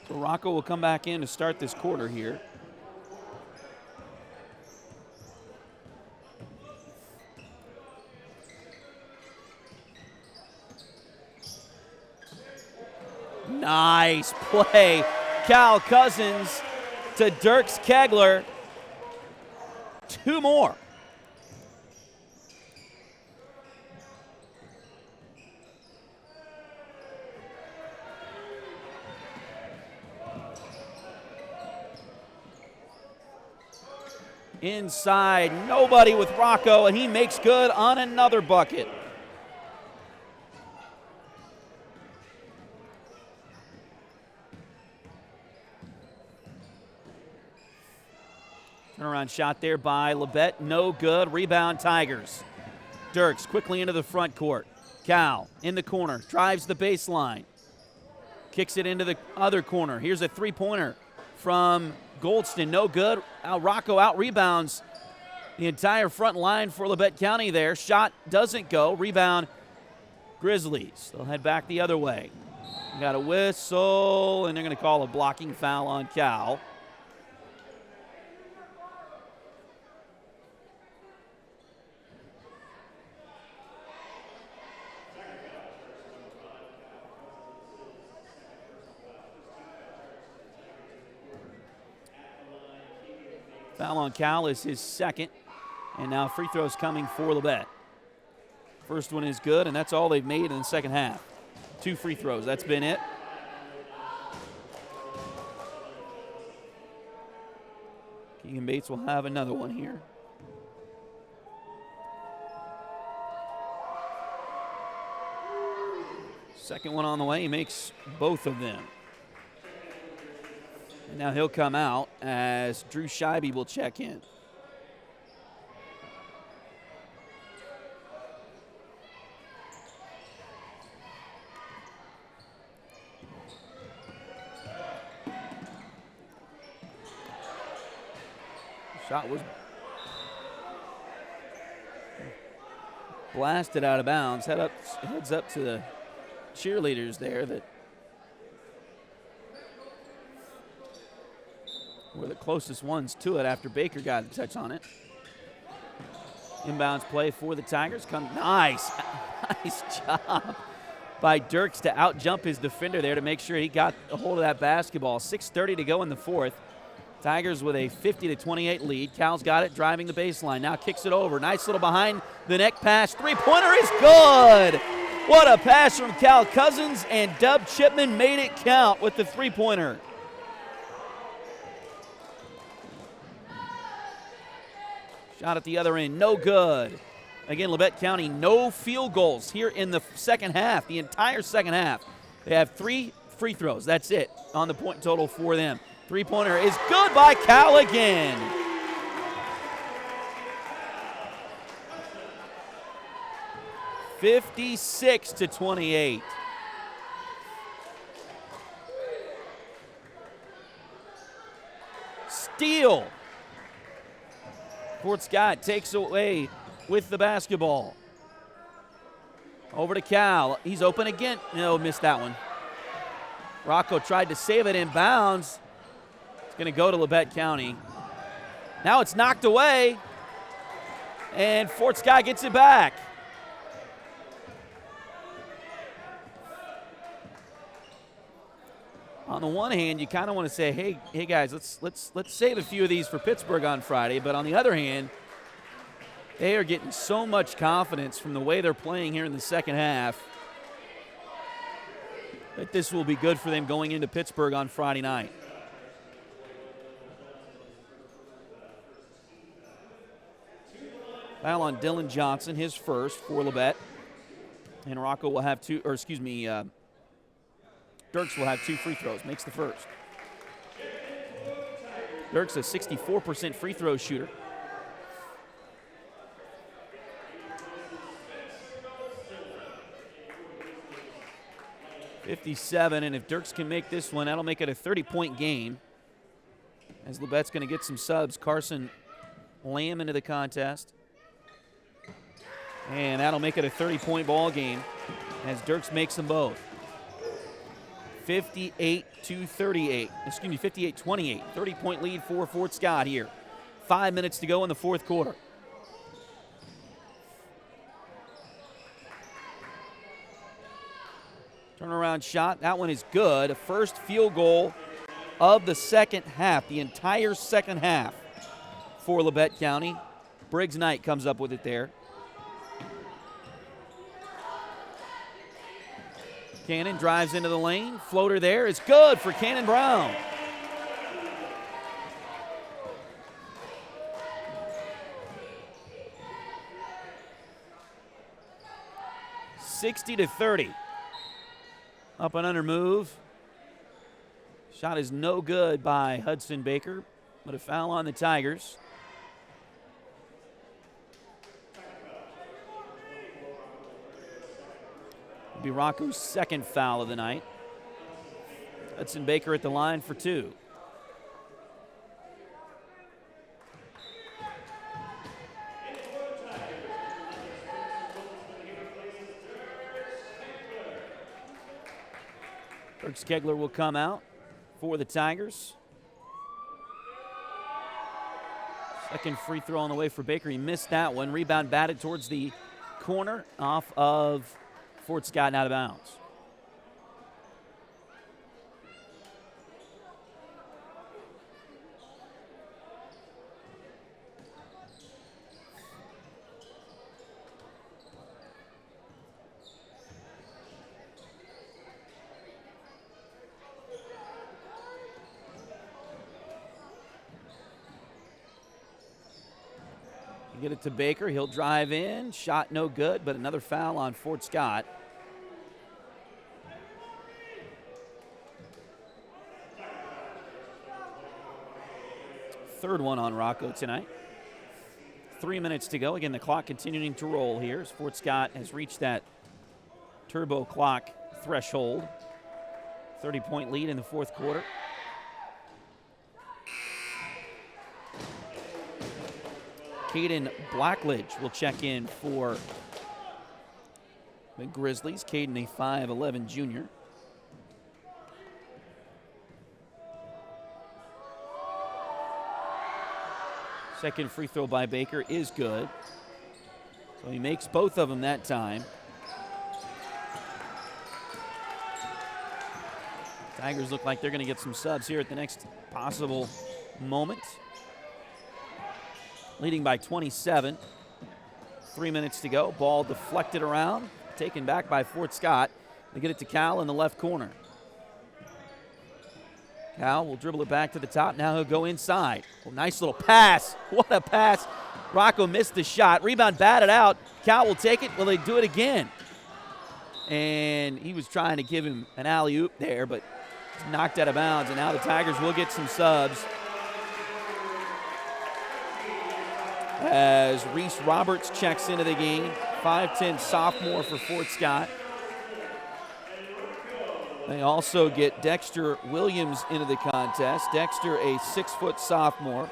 So Rocco will come back in to start this quarter here. Nice play. Cal Cousins to Dirks Kegler. 2 more. Inside, nobody with Rocco, and he makes good on another bucket. Turnaround shot there by Labette, no good. Rebound Tigers. Dirks quickly into the front court. Cal in the corner, drives the baseline. Kicks it into the other corner. Here's a three-pointer from Goldston, no good. Rocco out-rebounds the entire front line for Labette County there. Shot doesn't go. Rebound Grizzlies. They'll head back the other way. Got a whistle, and they're going to call a blocking foul on Cal. Foul on Cal is his second, and now free throws coming for Labette. First one is good, and that's all they've made in the second half. 2 free throws, that's been it. Keegan Bates will have another one here. Second one on the way, he makes both of them. And now he'll come out as Drew Scheibe will check in. Shot was blasted out of bounds. Heads up to the cheerleaders there that were the closest ones to it after Baker got a touch on it. Inbounds play for the Tigers. Nice job by Dirks to out-jump his defender there to make sure he got a hold of that basketball. 6:30 to go in the fourth. Tigers with a 50-28 lead. Cal's got it, driving the baseline. Now kicks it over. Nice little behind-the-neck pass. Three-pointer is good. What a pass from Cal Cousins, and Dub Chipman made it count with the three-pointer. Shot at the other end, no good. Again, Labette County, no field goals here in the second half, the entire second half. They have 3 free throws. That's it on the point total for them. Three-pointer is good by Cal again. (56-28). Steal. Fort Scott takes away with the basketball. Over to Cal. He's open again. No, missed that one. Rocco tried to save it in bounds. It's going to go to Labette County. Now it's knocked away, and Fort Scott gets it back. On the one hand, you kind of want to say, hey guys, let's save a few of these for Pittsburgh on Friday. But on the other hand, they are getting so much confidence from the way they're playing here in the second half that this will be good for them going into Pittsburgh on Friday night. Foul on Dylan Johnson, his first for Labette. And Rocco will have two, or excuse me, Dirks will have 2 free throws, makes the first. Dirks a 64% free throw shooter. .57, and if Dirks can make this one, that'll make it a 30-point game. As Labette's going to get some subs. Carson Lamb into the contest. And that'll make it a 30-point ball game as Dirks makes them both. 58-38. 58-28. 30-point lead for Fort Scott here. 5 minutes to go in the fourth quarter. Turnaround shot. That one is good. A first field goal of the second half, the entire second half for Labette County. Briggs Knight comes up with it there. Cannon drives into the lane. Floater there is good for Cannon Brown. (60-30). Up and under move. Shot is no good by Hudson Baker, but a foul on the Tigers. It'll be Rocco's second foul of the night. Hudson Baker at the line for 2. Dirks Kegler will come out for the Tigers. Second free throw on the way for Baker. He missed that one. Rebound batted towards the corner off of Fort Scott and out of bounds. Get it to Baker. He'll drive in. Shot no good, but another foul on Fort Scott. Third one on Rocco tonight. 3 minutes to go. Again, the clock continuing to roll here as Fort Scott has reached that turbo clock threshold. 30-point lead in the fourth quarter. Caden Blackledge will check in for the Grizzlies. Caden, a 5'11 junior. Second free throw by Baker is good. So he makes both of them that time. Tigers look like they're going to get some subs here at the next possible moment. Leading by 27. 3 minutes to go. Ball deflected around. Taken back by Fort Scott. They get it to Cal in the left corner. Cal will dribble it back to the top. Now he'll go inside. Oh, nice little pass. What a pass. Rocco missed the shot. Rebound batted out. Cal will take it. Will they do it again? And he was trying to give him an alley-oop there, but knocked out of bounds. And now the Tigers will get some subs. As Reese Roberts checks into the game, 5'10 sophomore for Fort Scott. They also get Dexter Williams into the contest. Dexter, a 6-foot sophomore.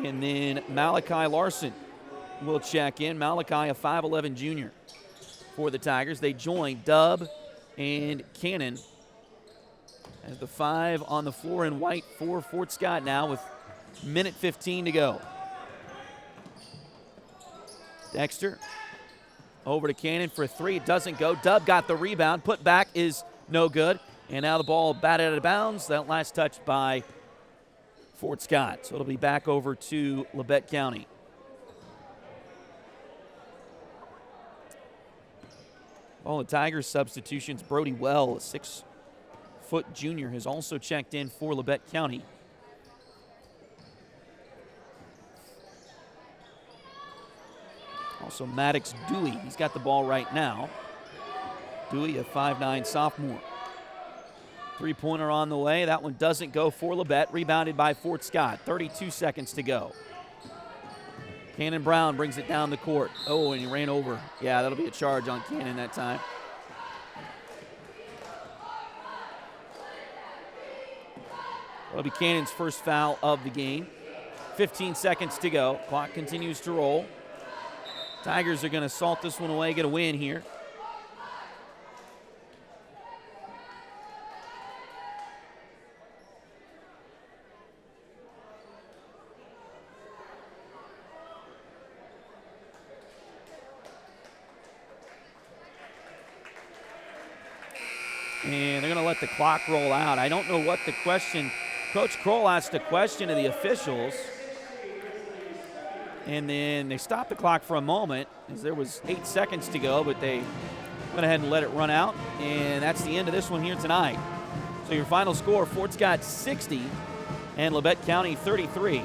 And then Malachi Larson will check in. Malachi, a 5'11 junior for the Tigers. They join Dub and Cannon as the 5 on the floor in white for Fort Scott now with minute 15 to go. Dexter over to Cannon for a 3. It doesn't go. Dub got the rebound. Put back is no good. And now the ball batted out of bounds. That last touch by Fort Scott. So it'll be back over to Labette County. All the Tigers substitutions. Brody Well, a 6-foot junior, has also checked in for Labette County. So Maddox Dewey, he's got the ball right now. Dewey, a 5'9 sophomore. Three-pointer on the way. That one doesn't go for Labette. Rebounded by Fort Scott. 32 seconds to go. Cannon Brown brings it down the court. Oh, and he ran over. Yeah, that'll be a charge on Cannon that time. That'll be Cannon's first foul of the game. 15 seconds to go. Clock continues to roll. Tigers are going to salt this one away, get a win here. And they're going to let the clock roll out. I don't know what the question. Coach Kroll asked a question to the officials. And then they stopped the clock for a moment as there was 8 seconds to go, but they went ahead and let it run out. And that's the end of this one here tonight. So your final score, Fort Scott 60 and Labette County 33.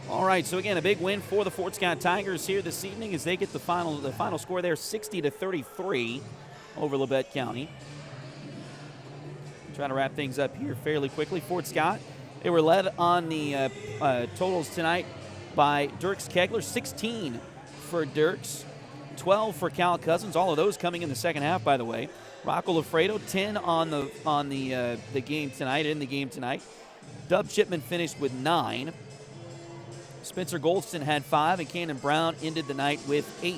All right, so again, a big win for the Fort Scott Tigers here this evening as they get the final score there, 60-33 over Labette County. Trying to wrap things up here fairly quickly. Fort Scott, they were led on the totals tonight by Dirks Kegler, 16 for Dirks, 12 for Cal Cousins. All of those coming in the second half, by the way. Rocco Lafredo, 10 on the game tonight. Dub Chipman finished with 9. Spencer Goldston had 5, and Cannon Brown ended the night with 8.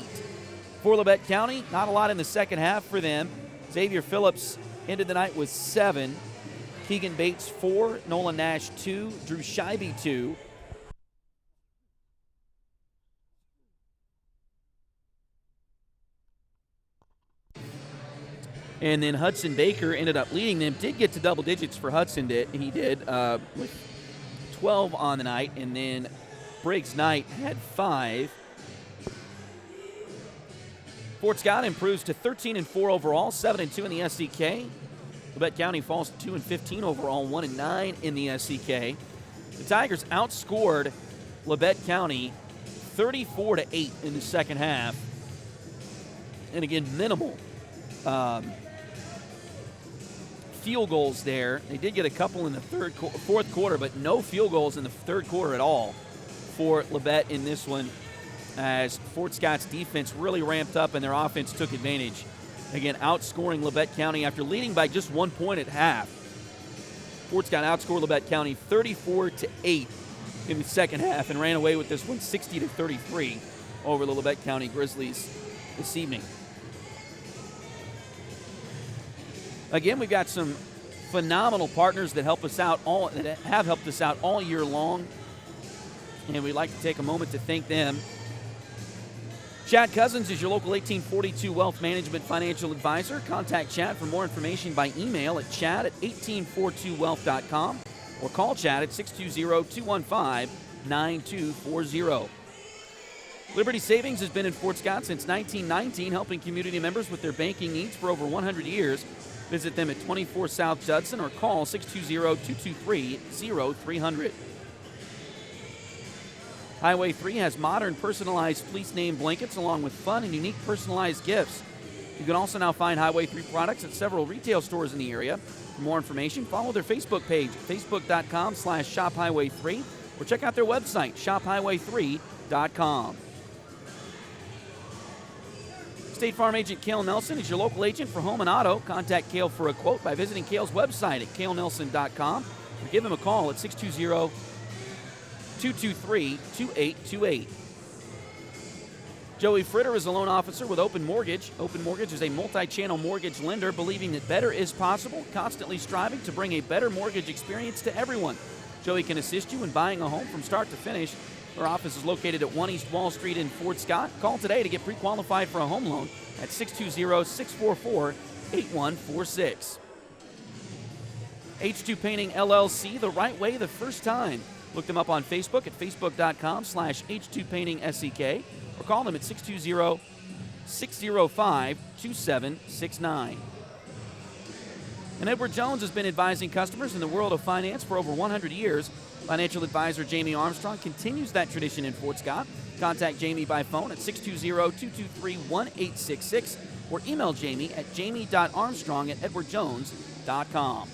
For Labette County, not a lot in the second half for them. Xavier Phillips ended the night with 7. Keegan Bates, 4. Nolan Nash, 2. Drew Scheibe, 2. And then Hudson Baker ended up leading them. Did get to double digits for Hudson. He did with 12 on the night, and then Briggs Knight had 5. Fort Scott improves to 13-4 overall, 7-2 in the SEK. Labette County falls to 2-15 overall, 1-9 in the SEK. The Tigers outscored Labette County 34-8 in the second half. And again, minimal field goals there. They did get a couple in the fourth quarter, but no field goals in the third quarter at all for Labette in this one. as Fort Scott's defense really ramped up and their offense took advantage. Again, outscoring Labette County after leading by just 1 point at half. Fort Scott outscored Labette County 34-8 in the second half and ran away with this one 60-33 over the Labette County Grizzlies this evening. Again, we've got some phenomenal partners that have helped us out all year long, and we'd like to take a moment to thank them. Chad Cousins is your local 1842 Wealth Management Financial Advisor. Contact Chad for more information by email at chad@1842wealth.com or call Chad at 620-215-9240. Liberty Savings has been in Fort Scott since 1919, helping community members with their banking needs for over 100 years. Visit them at 24 South Judson or call 620-223-0300. Highway 3 has modern personalized fleece name blankets along with fun and unique personalized gifts. You can also now find Highway 3 products at several retail stores in the area. For more information, follow their Facebook page, facebook.com/shophighway3, or check out their website, shophighway3.com. State Farm agent Cale Nelson is your local agent for home and auto. Contact Cale for a quote by visiting Cale's website at calenelson.com or give him a call at 620-223-2828. Joey Fritter is a loan officer with Open Mortgage. Open Mortgage is a multi-channel mortgage lender believing that better is possible, constantly striving to bring a better mortgage experience to everyone. Joey can assist you in buying a home from start to finish. Our office is located at 1 East Wall Street in Fort Scott. Call today to get pre-qualified for a home loan at 620-644-8146. H2 Painting LLC, the right way the first time. Look them up on Facebook at facebook.com/H2PaintingSEK or call them at 620-605-2769. And Edward Jones has been advising customers in the world of finance for over 100 years. Financial advisor Jamie Armstrong continues that tradition in Fort Scott. Contact Jamie by phone at 620-223-1866 or email Jamie at jamie.armstrong@edwardjones.com.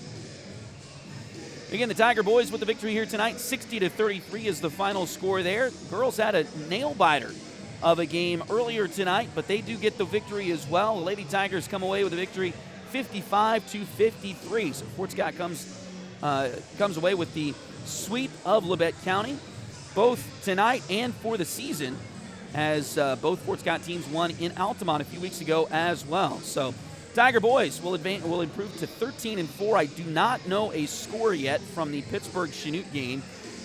Again, the Tiger boys with the victory here tonight. 60-33 is the final score there. Girls had a nail-biter of a game earlier tonight, but they do get the victory as well. The Lady Tigers come away with a victory 55-53. So Fort Scott comes away with the sweep of Labette County, both tonight and for the season, as both Fort Scott teams won in Altamont a few weeks ago as well. So Tiger boys will improve to 13-4. I do not know a score yet from the Pittsburgh-Chanute game,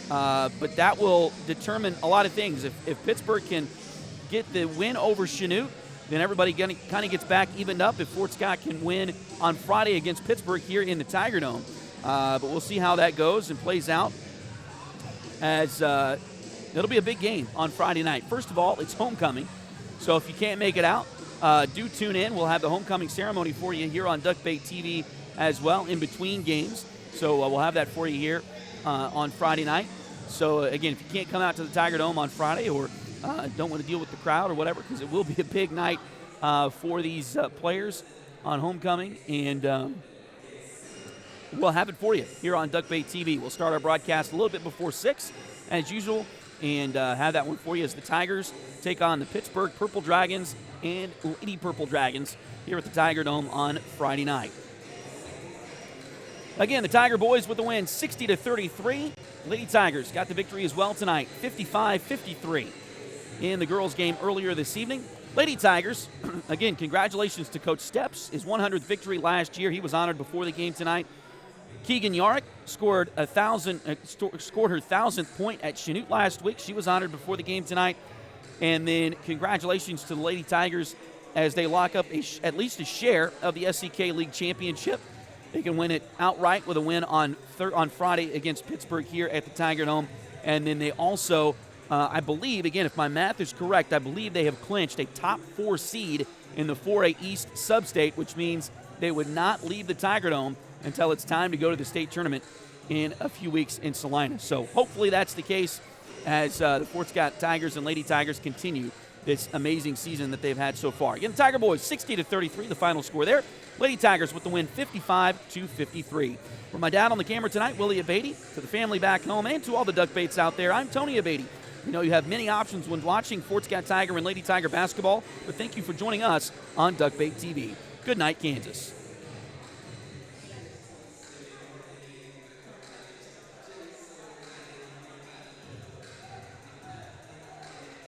but that will determine a lot of things. If Pittsburgh can get the win over Chanute, then everybody kind of gets back evened up if Fort Scott can win on Friday against Pittsburgh here in the Tiger Dome. But we'll see how that goes and plays out, as it'll be a big game on Friday night. First of all, it's homecoming, so if you can't make it out, do tune in. We'll have the homecoming ceremony for you here on Duckbait TV as well in between games. So we'll have that for you here on Friday night. So again, if you can't come out to the Tiger Dome on Friday or don't want to deal with the crowd or whatever, because it will be a big night for these players on homecoming, and we'll have it for you here on Duckbait TV. We'll start our broadcast a little bit before 6, as usual, and have that one for you as the Tigers take on the Pittsburgh Purple Dragons and Lady Purple Dragons here at the Tiger Dome on Friday night. Again, the Tiger boys with the win, 60-33. Lady Tigers got the victory as well tonight, 55-53 in the girls' game earlier this evening. Lady Tigers, again, congratulations to Coach Steps, his 100th victory last year. He was honored before the game tonight. Keegan Yarick scored her 1,000th point at Chanute last week. She was honored before the game tonight. And then congratulations to the Lady Tigers as they lock up at least a share of the SEK League Championship. They can win it outright with a win on Friday against Pittsburgh here at the Tiger Dome. And then they also, I believe, again, if my math is correct, I believe they have clinched a top 4 seed in the 4A East sub-state, which means they would not leave the Tiger Dome until it's time to go to the state tournament in a few weeks in Salina. So hopefully that's the case as the Fort Scott Tigers and Lady Tigers continue this amazing season that they've had so far. Again, the Tiger boys 60-33, the final score there. Lady Tigers with the win 55-53. For my dad on the camera tonight, Willie Abady, to the family back home, and to all the Duckbaits out there, I'm Tony Abady. You know you have many options when watching Fort Scott Tiger and Lady Tiger basketball, but thank you for joining us on Duckbait TV. Good night, Kansas.